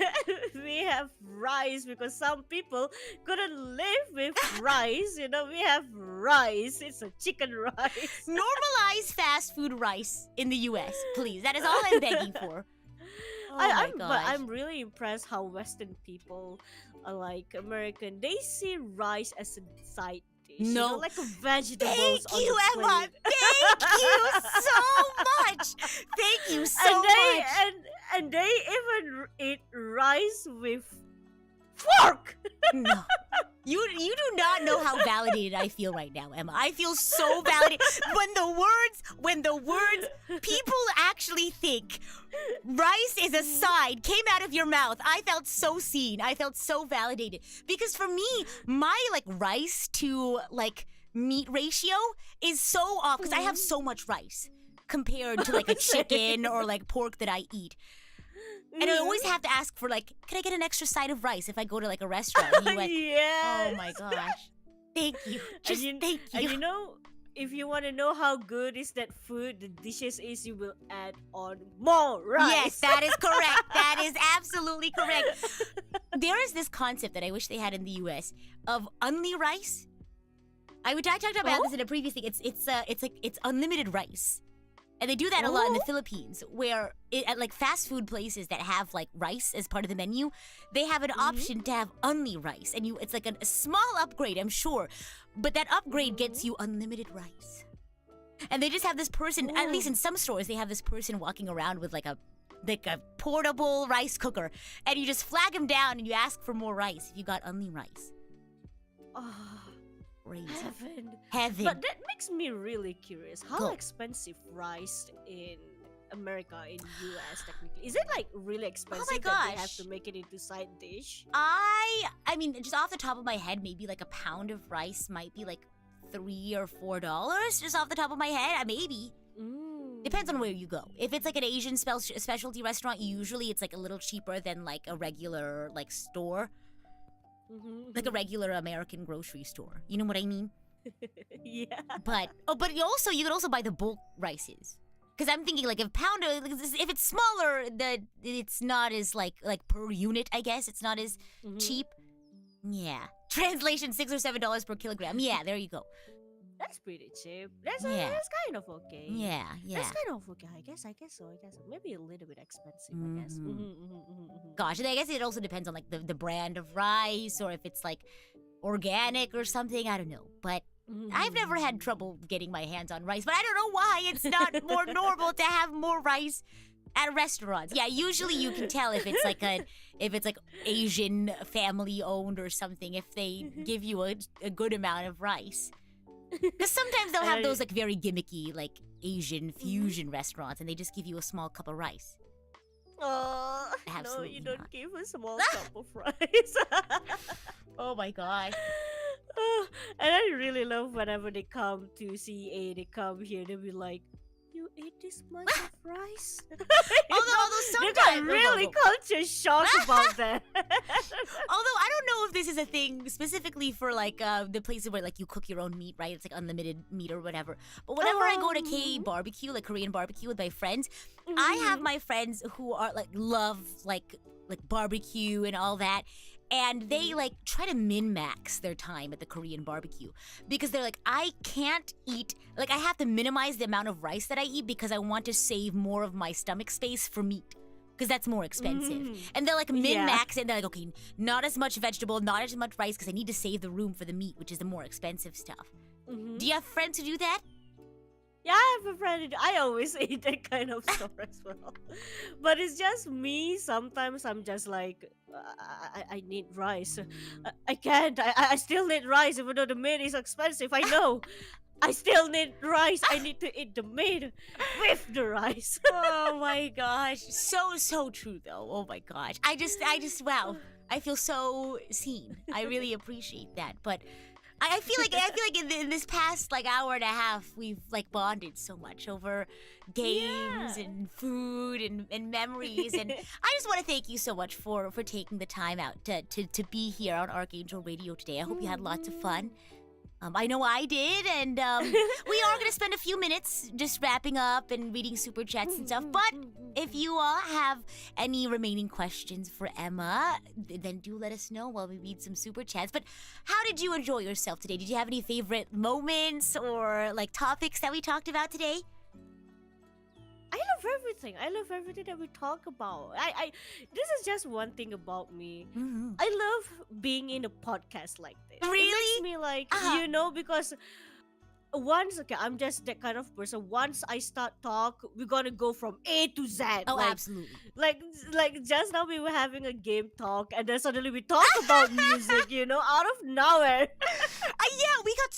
We have rice because some people couldn't live with rice. We have rice. It's a chicken rice. Normalize fast food rice in the U.S., please. That is all I'm begging for. Oh my gosh. But I'm really impressed how Western people are like American. They see rice as a side dish. No. Like vegetables. Thank on you, the Emma. plate. Thank you so much. Thank you so much. And they even eat rice with fork. No. You do not know how validated I feel right now, Emma. I feel so validated. When the words people actually think rice is a side came out of your mouth, I felt so seen. I felt so validated. Because for me, my like rice to like meat ratio is so off because I have so much rice compared to like a chicken or like pork that I eat. And I always have to ask for like, can I get an extra side of rice if I go to like a restaurant? And he went, yes. oh my gosh. Thank you. Just thank you. And if you want to know how good is that food, the dishes is you will add on more rice. Yes, that is correct. That is absolutely correct. There is this concept that I wish they had in the US of only rice. I talked about this in a previous thing. It's unlimited rice. And they do that a lot in the Philippines, where at like fast food places that have like rice as part of the menu, they have an option to have only rice, and it's like a small upgrade, I'm sure, but that upgrade gets you unlimited rice. And they just have this person, at least in some stores, they have this person walking around with like a portable rice cooker, and you just flag him down and you ask for more rice if you got only rice. Oh. Crazy. Heaven. But that makes me really curious. How Go. expensive rice in America, in US technically? Is it like really expensive that they have to make it into side dish? I mean, just off the top of my head, maybe like a pound of rice might be like $3 or $4, just off the top of my head. Maybe. Depends on where you go. If it's like an Asian specialty restaurant, usually it's like a little cheaper than like a regular like store. Like a regular American grocery store. You know what I mean? Yeah. But you could also buy the bulk rices. Because I'm thinking like if it's smaller, it's not as like per unit, I guess. It's not as cheap. Yeah. Translation, $6 or $7 per kilogram. Yeah, there you go. That's pretty cheap. That's kind of okay. Yeah. That's kind of okay. I guess so. Maybe a little bit expensive, I guess. Gosh, and I guess it also depends on like the brand of rice, or if it's like organic or something. I don't know. But I've never had trouble getting my hands on rice. But I don't know why it's not more normal to have more rice at restaurants. Yeah, usually you can tell if it's like Asian family owned or something, if they give you a good amount of rice. Because sometimes they'll have those like very gimmicky like Asian fusion restaurants, and they just give you a small cup of rice. Oh, Absolutely no, you don't not. give a small cup of rice. Oh my gosh. And I really love whenever they come to CA, they come here, they'll be like, you ate this much of rice? Although sometimes... They got really culture shock about that. Although I don't know if this is a thing specifically for like the places where like you cook your own meat, right? It's like unlimited meat or whatever. But whenever I go to K barbecue, like Korean barbecue with my friends, I have my friends who are like love like barbecue and all that. and they like try to min-max their time at the Korean barbecue because they're like, I can't eat, like I have to minimize the amount of rice that I eat because I want to save more of my stomach space for meat. Because that's more expensive. And they're like min-max it, and they're like, okay, not as much vegetable, not as much rice, because I need to save the room for the meat, which is the more expensive stuff. Do you have friends who do that? Yeah, I have a friend. I always eat that kind of stuff as well. But it's just me. Sometimes I'm just like, I need rice. I can't. I still need rice, even though the meat is expensive. I know. I still need rice. I need to eat the meat with the rice. Oh my gosh. So true though. Oh my gosh. I just wow. I feel so seen. I really appreciate that. But I feel like in this past like hour and a half we've like bonded so much over games and food and memories, and I just want to thank you so much for taking the time out to be here on Archangel Radio today. I hope you had lots of fun. I know I did, and we are going to spend a few minutes just wrapping up and reading super chats and stuff. But if you all have any remaining questions for Emma, then do let us know while we read some super chats. But how did you enjoy yourself today? Did you have any favorite moments or like topics that we talked about today? I love everything. I love everything that we talk about. This is just one thing about me. I love being in a podcast like this. Really? It makes me like, because once, I'm just that kind of person. Once I start talk, we're gonna go from A to Z. Oh, absolutely. Like just now we were having a game talk, and then suddenly we talk about music, out of nowhere. Yeah, we got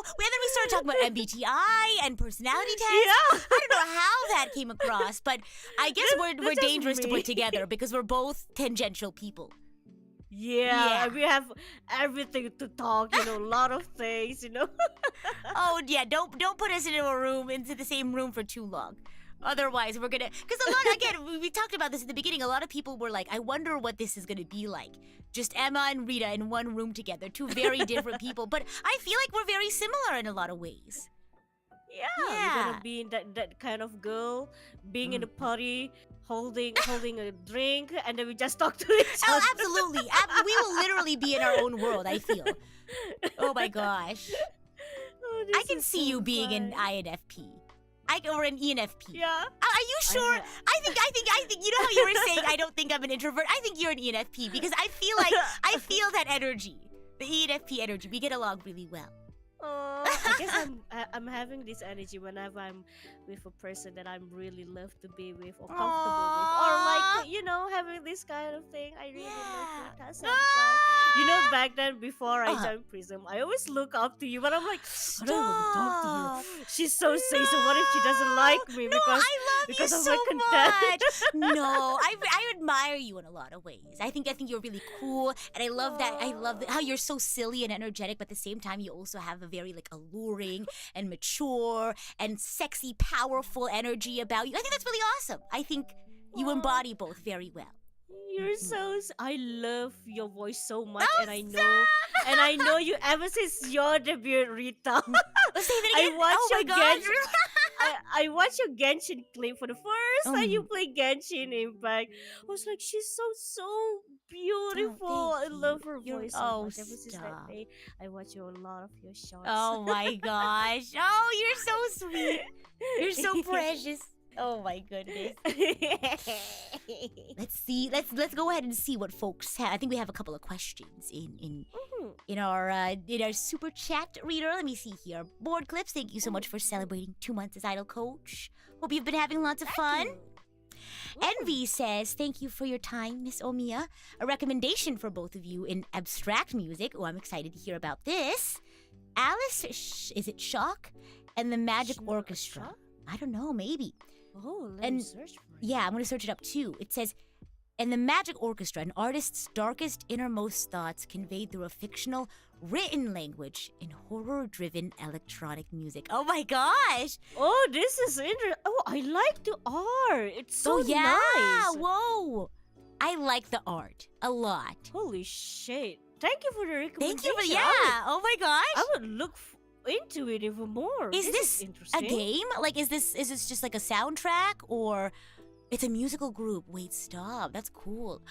and then we started talking about MBTI and personality tests. Yeah. I don't know how that came across, but I guess we're dangerous to put together because we're both tangential people. Yeah, we have everything to talk, a lot of things, Oh yeah, don't put us into the same room for too long. Otherwise, we're gonna, because a lot, again, we talked about this at the beginning, a lot of people were like, I wonder what this is gonna be like. Just Emma and Rita in one room together, two very different people. But I feel like we're very similar in a lot of ways. Yeah. We're gonna be in that kind of girl, being in a party, holding a drink, and then we just talk to each other. Oh, absolutely. We will literally be in our own world, I feel. Oh my gosh. I can see you being an INFP. Or an ENFP. Yeah. Are you sure? I think. You know how you were saying I don't think I'm an introvert. I think you're an ENFP because I feel that energy, the ENFP energy. We get along really well. Oh, I guess I'm having this energy whenever I'm with a person that I'm really love to be with or comfortable with, or like having this kind of thing. I really love it. That's back then before I joined PRISM, I always look up to you, but I'm like, I don't want to talk to her. She's so safe. So what if she doesn't like me because I love you of so my content? much. No, I admire you in a lot of ways. I think you're really cool, and I love that. I love how you're so silly and energetic, but at the same time you also have a very like alluring and mature and sexy, powerful energy about you. I think that's really awesome. I think you embody both very well. You're I love your voice so much, Oh, and I know you ever since your debut, Rita. Let's say that again. I watched your Genshin clip for the first time you play Genshin Impact. I was like, she's so beautiful. I love her voice so much. Ever since that day, I watch a lot of your shots. Oh my gosh. Oh, you're so sweet. You're so precious. Oh my goodness. Let's see. Let's go ahead and see what folks have. I think we have a couple of questions in our super chat reader. Let me see here. Board Clips, thank you so much for celebrating 2 months as Idol Coach. Hope you've been having lots of fun. Envy says, thank you for your time, Miss Oumiya. A recommendation for both of you in abstract music. Oh, I'm excited to hear about this. Alice, is it Shock? And the Magic Orchestra. I don't know, maybe. Oh, let me search for it. Yeah, I'm going to search it up too. It says, and the Magic Orchestra, an artist's darkest, innermost thoughts conveyed through a fictional, written language in horror-driven electronic music. Oh my gosh! Oh, this is interesting. Oh, I like the art. It's so nice. Whoa! I like the art a lot. Holy shit. Thank you for the recommendation. Thank you oh my gosh. I would look into it even more. Is this interesting. a game? Like, is this just like a soundtrack or It's a musical group. Wait, stop. That's cool.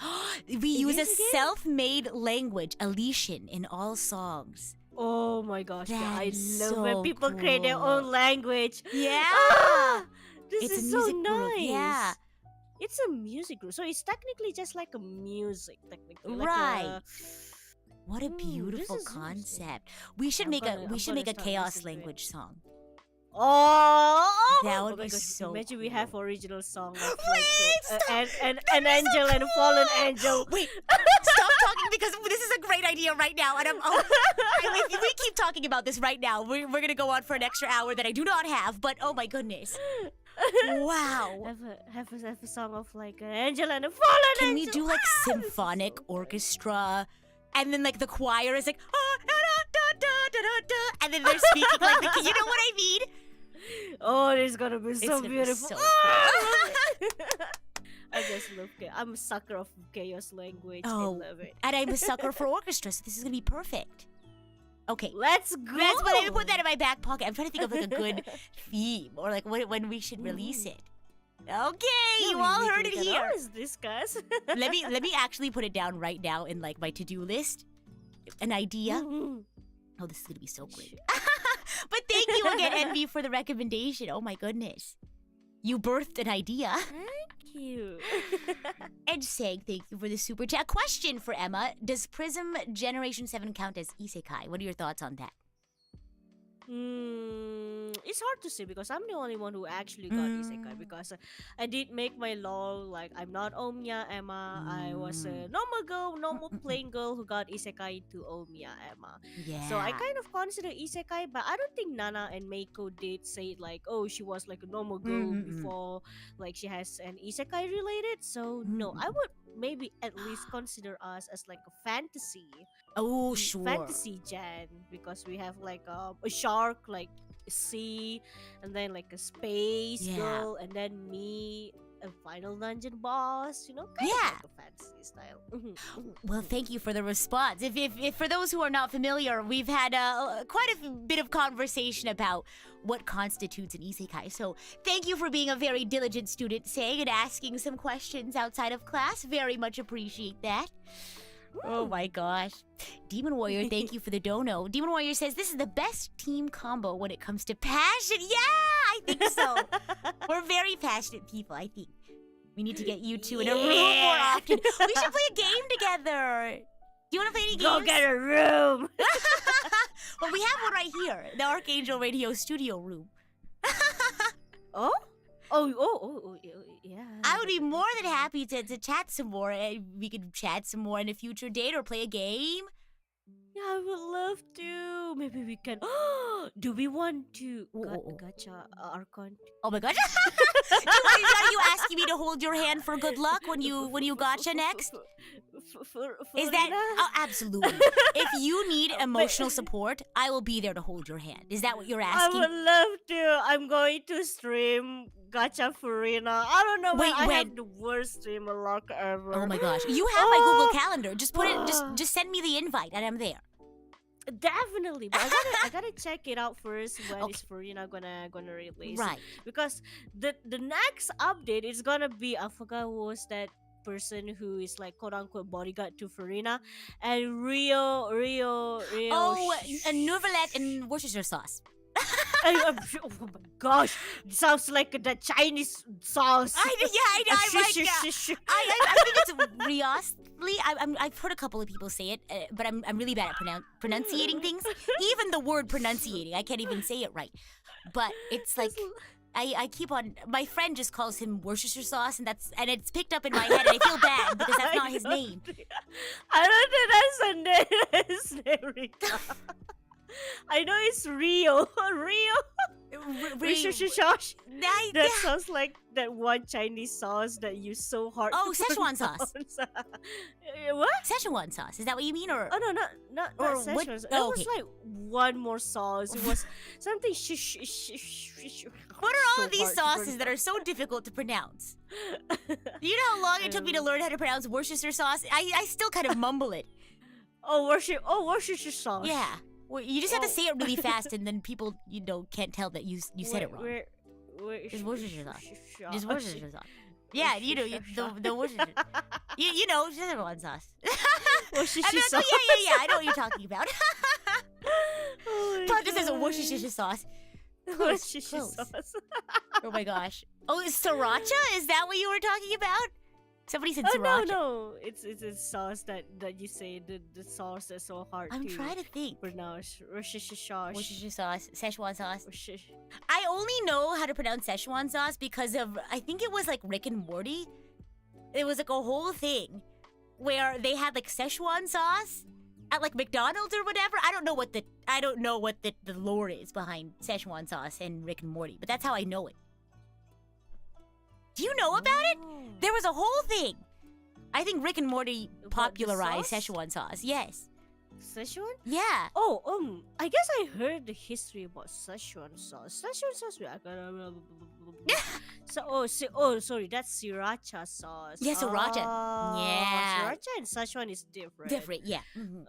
We It use a is again? self-made language, Alician, in all songs. Oh my gosh, yeah, That I is love so when people create their cool. own language. Yeah. Ah, this It's a is so music nice. group. Yeah. It's a music group, so it's technically just like a music, technically. Right. Like What a this beautiful is interesting. concept. We should I'm make gonna- a we I'm should gonna make a start chaos listening to it. language song. Oh, That oh would my be gosh, so imagine we cool. have original song of Wait, stop. an angel and a fallen angel. Wait, stop talking because this is a great idea right now, and if we keep talking about this right now, we're gonna go on for an extra hour that I do not have. But oh my goodness, wow! Have a song of like an angel and a fallen Can angel. we do like Ah, this is symphonic so cool. orchestra, and then like the choir is like and then they're speaking like you know what I mean? Oh, this is gonna be so gonna be beautiful. so Ah, I just love chaos. I'm a sucker of chaos language. Oh, I love it. and I'm a sucker for orchestra, so this is gonna be perfect. Okay. Let's go. Let me put that in my back pocket. I'm trying to think of like a good theme or like when we should release it. Okay, Yeah, you we all can- heard we it can here. always discuss. let me actually put it down right now in like my to-do list. An idea. Mhm. Oh, this is gonna be so great. But thank you again, Envy, for the recommendation. Oh my goodness. You birthed an idea. Thank you. And saying thank you for the super chat. Question for Emma. Does Prism Generation 7 count as isekai? What are your thoughts on that? It's hard to say because I'm the only one who actually got isekai because I did make my law like I'm not Oumiya Emma. I was a normal girl, normal plain girl who got isekai to Oumiya Emma. Yeah. So I kind of consider isekai, but I don't think Nana and Meiko did say like, oh, she was like a normal girl before, like she has an isekai related. So no, I would maybe at least consider us as like a fantasy. Oh, sure. Fantasy gen because we have like a shark, like a sea, and then like a space Yeah. girl, and then me, a final dungeon boss. You know, kind Yeah. of like a fantasy style. Well, thank you for the response. If for those who are not familiar, we've had quite a bit of conversation about what constitutes an isekai. So thank you for being a very diligent student, saying and asking some questions outside of class. Very much appreciate that. Oh my gosh. Demon Warrior, thank you for the dono. Demon Warrior says this is the best team combo when it comes to passion. Yeah, I think so. We're very passionate people, I think. We need to get you two in a room more Yeah. often. We should play a game together. Do you want to play any games? Go get a room. Well, we have one right here. The RKNGL Radio Studio room. Oh, yeah. I would be more than happy to chat some more. We could chat some more in a future date or play a game. Yeah, I would love to. Maybe we can. Do we want to gacha Archon? Oh my gosh. Are you asking me to hold your hand for good luck when you gotcha next? Is that oh, absolutely. If you need emotional support, I will be there to hold your hand. Is that what you're I asking? would love to. I'm going to stream Gacha Furina. I don't know. Wait, I when? have the worst streamer luck ever. Oh my gosh. You have my Google Calendar. Just put it just send me the invite and I'm there. Definitely, but I gotta check it out first when is Furina gonna release. Right. Because the next update is gonna be, I forgot who was that person who is like quote unquote bodyguard to Furina, and Rio. Oh, a Nouvelette and Worcestershire sauce. Oh my gosh, it sounds like the Chinese sauce. I'm like, I think it's Riosli. I've heard a couple of people say it, but I'm really bad at pronunciating things. Even the word pronunciating, I can't even say it right. But it's like I keep on. My friend just calls him Worcestershire sauce, and it's picked up in my head, and I feel bad because that's not his name. I don't think that's his name, Rita. I know it's Rio. That sounds like that one Chinese sauce that you so hard. Oh, to Szechuan sauce. pronounce. What? Szechuan sauce. Is that what you mean, or? Oh no, not Or Szechuan. what- It oh, was okay. like one more sauce. It was something. What are all of these sauces that are so difficult to pronounce? You know how long it took me to learn how to pronounce Worcestershire sauce? I still kind of mumble it. Worcestershire sauce. Yeah. Well, you just have to say it really fast, and then people, can't tell that you said it wrong. Where It's Worcestershire sauce. Just Worcestershire sauce. Yeah, you know the Worcestershire. You know Szechuan sauce. Worcestershire I'd be like, sauce. oh yeah. I know what you're talking about. Oh my Thought this is a gosh. Worcestershire sauce. Close, Worcestershire close. sauce. Oh my gosh. Oh, is sriracha? Is that what you were talking about? Somebody said Oh sriracha. no, it's a sauce that you say the sauce that's so hard I'm to trying to think. pronounce. Worcestershire sauce. Worcestershire sauce, Szechuan sauce. Worcestershire. I only know how to pronounce Szechuan sauce because of, I think it was like Rick and Morty. It was like a whole thing where they had like Szechuan sauce at like McDonald's or whatever. I don't know what the lore is behind Szechuan sauce and Rick and Morty, but that's how I know it. Do you know about it? Oh. There was a whole thing. I think Rick and Morty About the popularized sauce? Szechuan sauce. Yes. Szechuan? Yeah. Oh, I guess I heard the history about Szechuan sauce. Szechuan sauce. Sorry, that's sriracha sauce. Yeah, sriracha. Ah, Yeah. Sriracha and Szechuan is different. Different. Yeah. Mhm.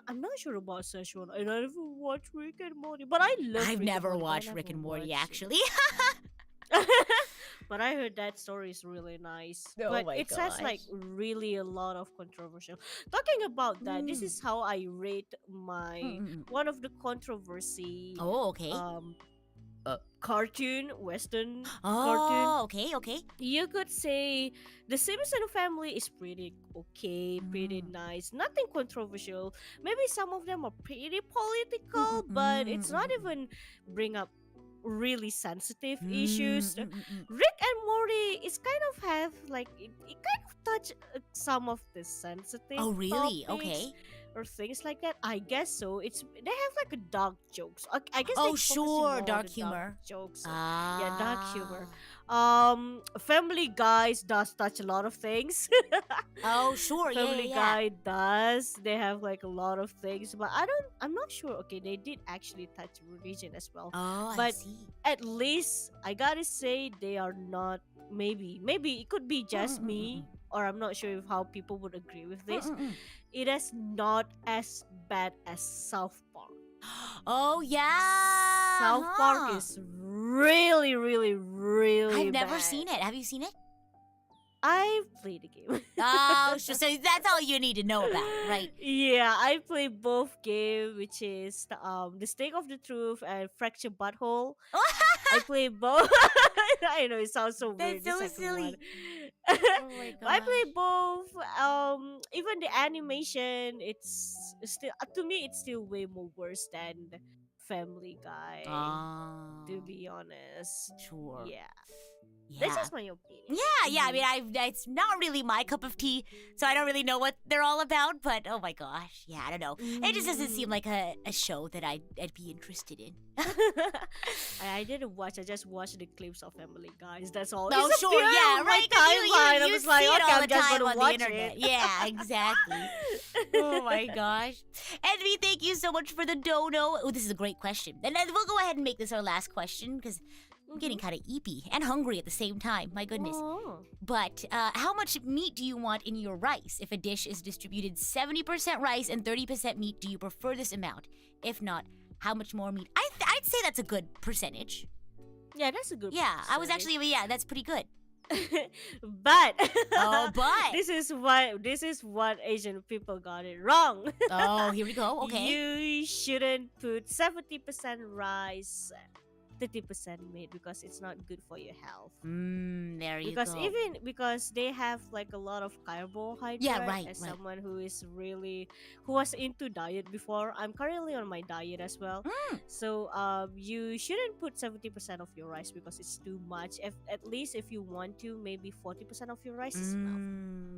I'm not sure about Szechuan. I never watched Rick and Morty, but I love. I've Rick never and Morty, but I watched never Rick and Morty watched it. actually. But I heard that story is really nice. Oh but my it has like gosh. really a lot of controversial. Talking about that, this Mm. is how I rate my Mm-mm. one of the controversy Oh, okay. cartoon Western Oh, cartoon. okay. You could say the Simpson family is pretty okay, pretty Mm. nice, nothing controversial. Maybe some of them are pretty political, but it's not Mm-mm. even bring up really sensitive issues. Mm-mm. Rick and Morty is kind of have like it kind of touch some of the sensitive Oh, really? topics Okay. or things like that. I guess so. It's they have like a dark jokes. I guess Oh, they focusing sure, more on dark the humor. jokes. Ah. Yeah, dark humor. Family Guys does touch a lot of things. Oh, sure. Yeah, Family yeah. Guy does. They have like a lot of things, but I'm not sure. Okay, they did actually touch religion as well. Oh, I But see. at least I gotta say they are not. Maybe it could be just me, or I'm not sure if how people would agree with this. It is not as bad as South Park. Oh, yeah. South Park huh. is really, really, really I've never bad. seen it. Have you seen it? I've played the game. Oh, sure. So that's all you need to know about it, right? Yeah, I play both game, which is the Stake of the Truth and Fracture Butthole. I play both. I know it sounds so weird. That's the so second one. silly. Oh my I play gosh. both. Even the animation, it's still to me, it's still way more worse than Family Guy. Oh, To be honest, sure. yeah, Yeah. that's just my opinion. Yeah. I Mhm. mean, it's not really my cup of tea, so I don't really know what they're all about. But oh my gosh, yeah, I don't know. It just doesn't seem Mm. like a show that I'd be interested in. I didn't watch. I just watched the clips of Family Guys. That's all. Oh, It's sure, appeared yeah, on my right. 'Cause timeline. I you was see like, it okay, all I'm the just time gonna on the watch internet. it. Yeah, exactly. Oh my gosh. Envy, thank you so much for the dono. Oh, this is a great question. And then we'll go ahead and make this our last question because I'm getting kind of eepy and hungry at the same time. My goodness. Oh. But how much meat do you want in your rice? If a dish is distributed 70% rice and 30% meat, do you prefer this amount? If not, how much more meat? I'd say that's a good percentage. Yeah, that's a good. Yeah, I was percentage. actually, yeah, that's pretty good. But Oh, but. this is what Asian people got it wrong. Oh, here we go. Okay. You shouldn't put 70% rice, 30% meat because it's not good for your health. There you Because go. even because they have like a lot of carbohydrate. Yeah, right, As right. someone who was into diet before, I'm currently on my diet as well. So you shouldn't put 70% of your rice because it's too much. If at least if you want to, maybe 40% of your rice is enough.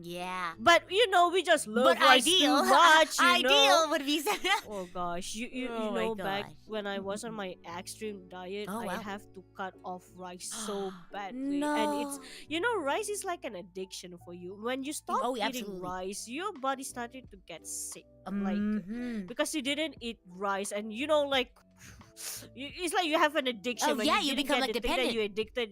Yeah. But we just love But rice ideal. too much. Ideal would be. Oh gosh, you Oh my back gosh. when I was on my extreme diet, Oh, I wow. have to cut off rice so badly, and it's No. rice is like an addiction for you. When you stop Oh, eating absolutely. rice, your body started to get sick, Mhm. because you didn't eat rice, and like. It's like you have an addiction. Oh, when yeah, you you didn't become, get like, the thing that dependent. you addicted.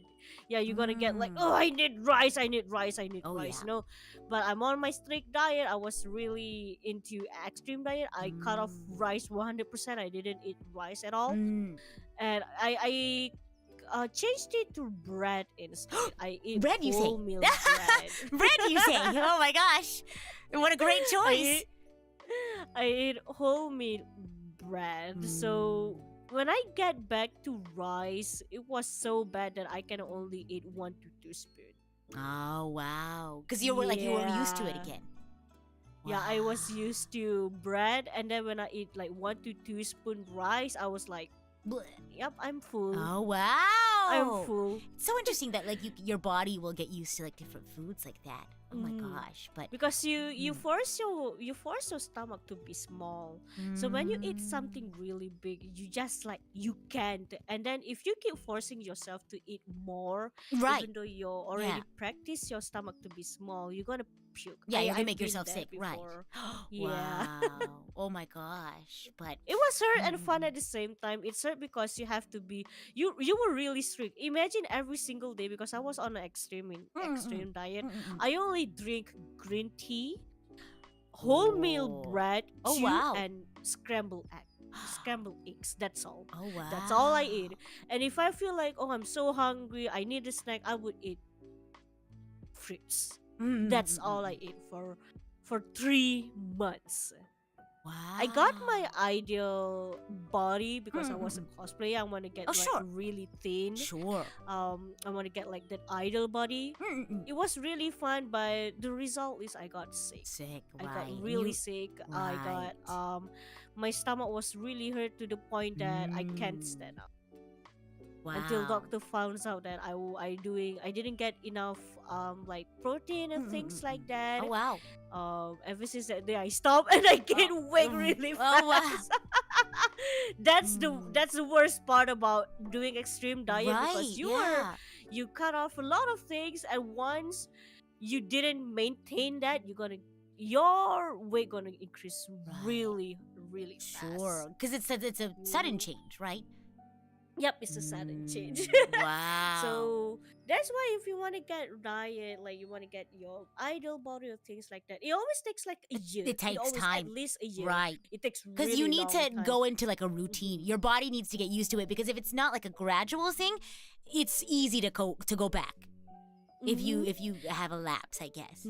Yeah, you're gonna get like, Mm. oh, I need rice, I need rice, I need Oh, rice. yeah. No, but I'm on my strict diet. I was really into extreme diet. I cut off rice 100%. I didn't eat rice at all, Mm. and I changed it to bread instead. I eat Bread, you say? wholemeal bread. Bread, you say? Oh my gosh. What a great I choice. eat, I eat wholemeal bread. So when I get back to rice, it was so bad that I can only eat 1 to 2 spoons. Oh, wow. Because you were used to it Yeah. again. Yeah, I was Wow. used to bread, and then when I eat like 1 to 2 spoon rice, I was like, Blech. "Yep, I'm full. Oh, I'm wow. full." It's so interesting that like your body will get used to like different foods like that. Oh my Mm. gosh. But Because you Mm. force your stomach to be small. So when you eat something really big, you just like you can't. And then if you keep forcing yourself to eat more, right. even though you already Yeah. practice your stomach to be small, you're gonna puke. Yeah, you're gonna I've make been yourself there sick, right? before. Yeah. Wow. Oh my gosh. But It was hurt and fun Mm. at the same time. It's hurt because you have to be you were really strict. Imagine every single day, because I was on an Mm-mm. extreme diet. Mm-mm. I only drink green tea, wholemeal Oh. bread, Oh chew, wow. and scrambled eggs. That's all. Oh wow. That's all I eat. And if I feel like, oh, I'm so hungry, I need a snack, I would eat fruits. That's all I eat for 3 months. Wow. I got my ideal body because I was a Mm-mm. cosplayer. I want to get Oh like sure. really thin. Sure. I want to get like that ideal body. Mm-mm. It was really fun, but the result is I got sick. Sick, I right. got And really you sick. I right. got my stomach was really hurt to the point that I can't Mm. stand up. Wow. Until doctor finds out that I didn't get enough like protein and things like that. Oh wow. Ever since that day I stopped and I gained weight really Oh wow. fast. That's Mm. the worst part about doing extreme diet, Right. because Yeah. you cut off a lot of things, and once you didn't maintain that, your weight gonna increase Right. really really fast. Sure. Because it's a sudden Mm. change, right? Yep, it's a sudden change. Wow. So that's why if you want to get diet, like you want to get your ideal body or things like that, it always takes like a year. It takes always time. at least a year. Right. It takes Because really you need long to time. go into like a routine. Mhm. Your body needs to get used to it because if it's not like a gradual thing, it's easy to go back. If you have a lapse, I guess.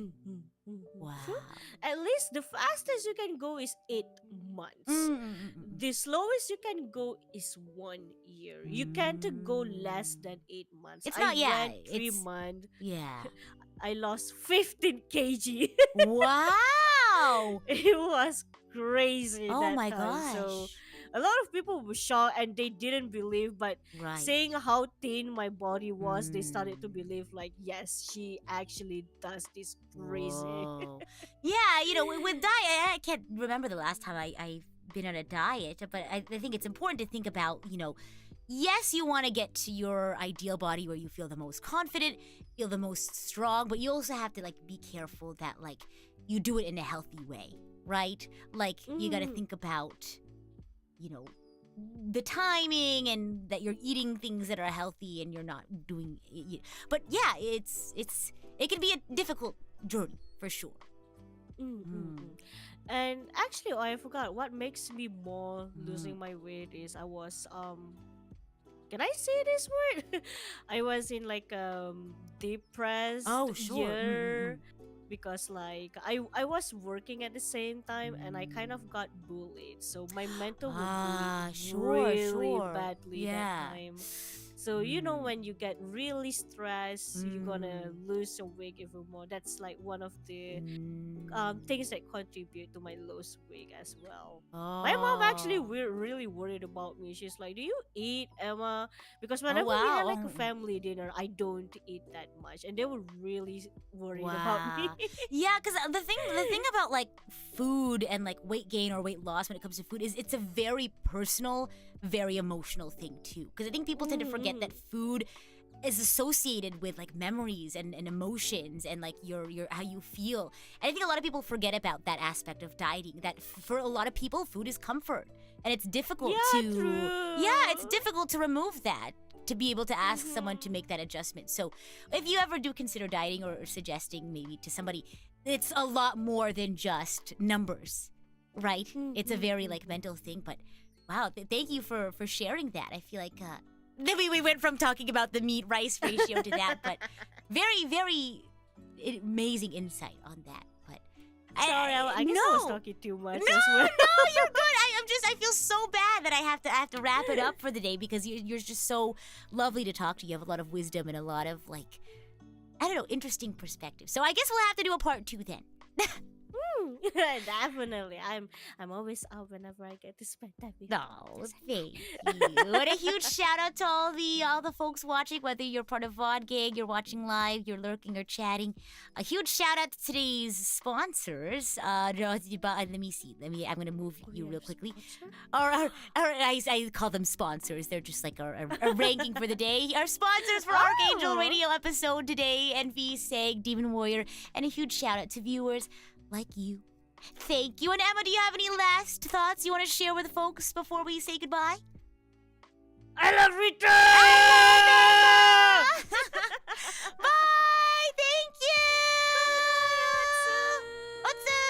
Wow. So, at least the fastest you can go is 8 months. The slowest you can go is 1 year. You can't go less than 8 months. It's I not, yeah, went 3 months. Yeah. I lost 15 kg. Wow. It was crazy. Oh that my time. gosh. So a lot of people were shocked and they didn't believe, but Right. seeing how thin my body was, they started to Mm. believe like, yes, she actually does this crazy. Whoa. Yeah, with diet, I can't remember the last time I've been on a diet, but I think it's important to think about, yes, you want to get to your ideal body where you feel the most confident, feel the most strong, but you also have to like be careful that like you do it in a healthy way, right? Like you got to think about, the timing and that you're eating things that are healthy and you're not doing but yeah, it can be a difficult journey for sure. And actually, I forgot what makes me more losing my weight is I was can I say this word? I was in like depressed Oh, sure. year because like I was working at the same time and I kind of got bullied. So my mental was bullied Sure, really sure. badly Yeah. that time. So when you get really stressed, you're gonna lose your weight even more. That's like one of the things that contribute to my lost weight as well. My mom actually really worried about me. She's like, "Do you eat, Emma?" Because whenever we had like a family dinner, I don't eat that much, and they were really worried about me. Wow. Yeah, because the thing about like food and like weight gain or weight loss when it comes to food is it's a very personal, very emotional thing too. Because I think people tend to forget that food is associated with like memories and emotions and like your how you feel. And I think a lot of people forget about that aspect of dieting. That for a lot of people, food is comfort, and it's difficult it's difficult to remove that. To be able to ask someone to make that adjustment. So if you ever do consider dieting or suggesting maybe to somebody, it's a lot more than just numbers, right? It's a very like mental thing. But wow, thank you for sharing that. I feel like then we went from talking about the meat rice ratio to that, but very, very amazing insight on that. But Sorry, I guess I was talking too much No, as well. no, you're good. I feel so bad that I have to wrap it up for the day because you're just so lovely to talk to. You have a lot of wisdom and a lot of interesting perspectives. So I guess we'll have to do a part 2 then. Definitely. I'm always up whenever I get to spend time with you. Oh, thank you. And a huge shout out to all the folks watching, whether you're part of VOD Gang, you're watching live, you're lurking or chatting. A huge shout out to today's sponsors. Let me see. I'm gonna move you real quickly. Or I call them sponsors. They're just like a ranking for the day. Our sponsors for RKNGL Radio episode today, Envy, Seg, Demon Warrior, and a huge shout out to viewers like you. Thank you. And Emma, do you have any last thoughts you want to share with folks before we say goodbye? I love Rita! Bye! Thank you! What's up?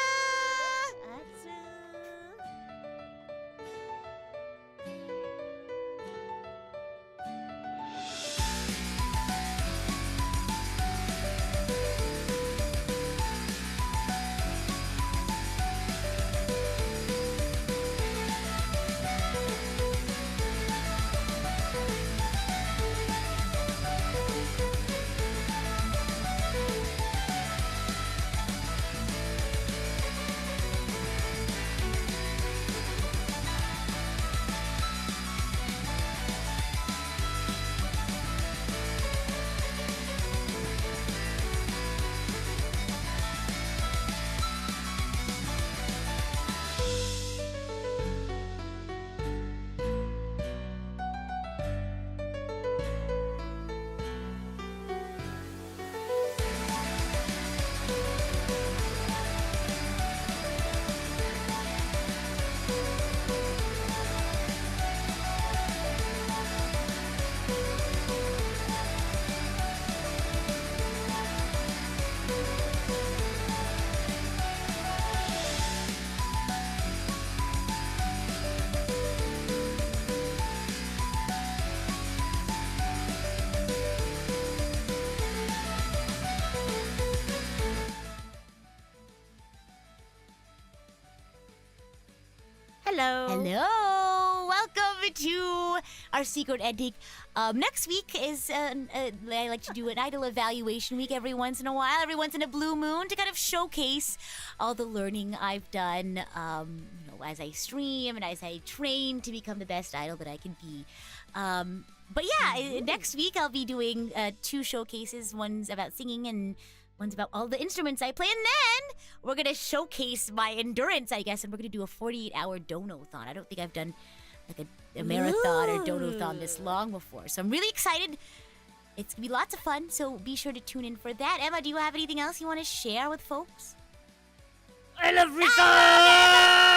Hello. Hello! Welcome to our secret ending. Next week is, I like to do an idol evaluation week every once in a while, every once in a blue moon, to kind of showcase all the learning I've done, as I stream and as I train to become the best idol that I can be. But yeah, next week I'll be doing 2 showcases. One's about singing and one's about all the instruments I play. And then we're going to showcase my endurance, I guess, and we're going to do a 48-hour dono-thon. I don't think I've done like a marathon or dono-thon this long before. So I'm really excited. It's going to be lots of fun, so be sure to tune in for that. Emma, do you have anything else you want to share with folks? I love Rita!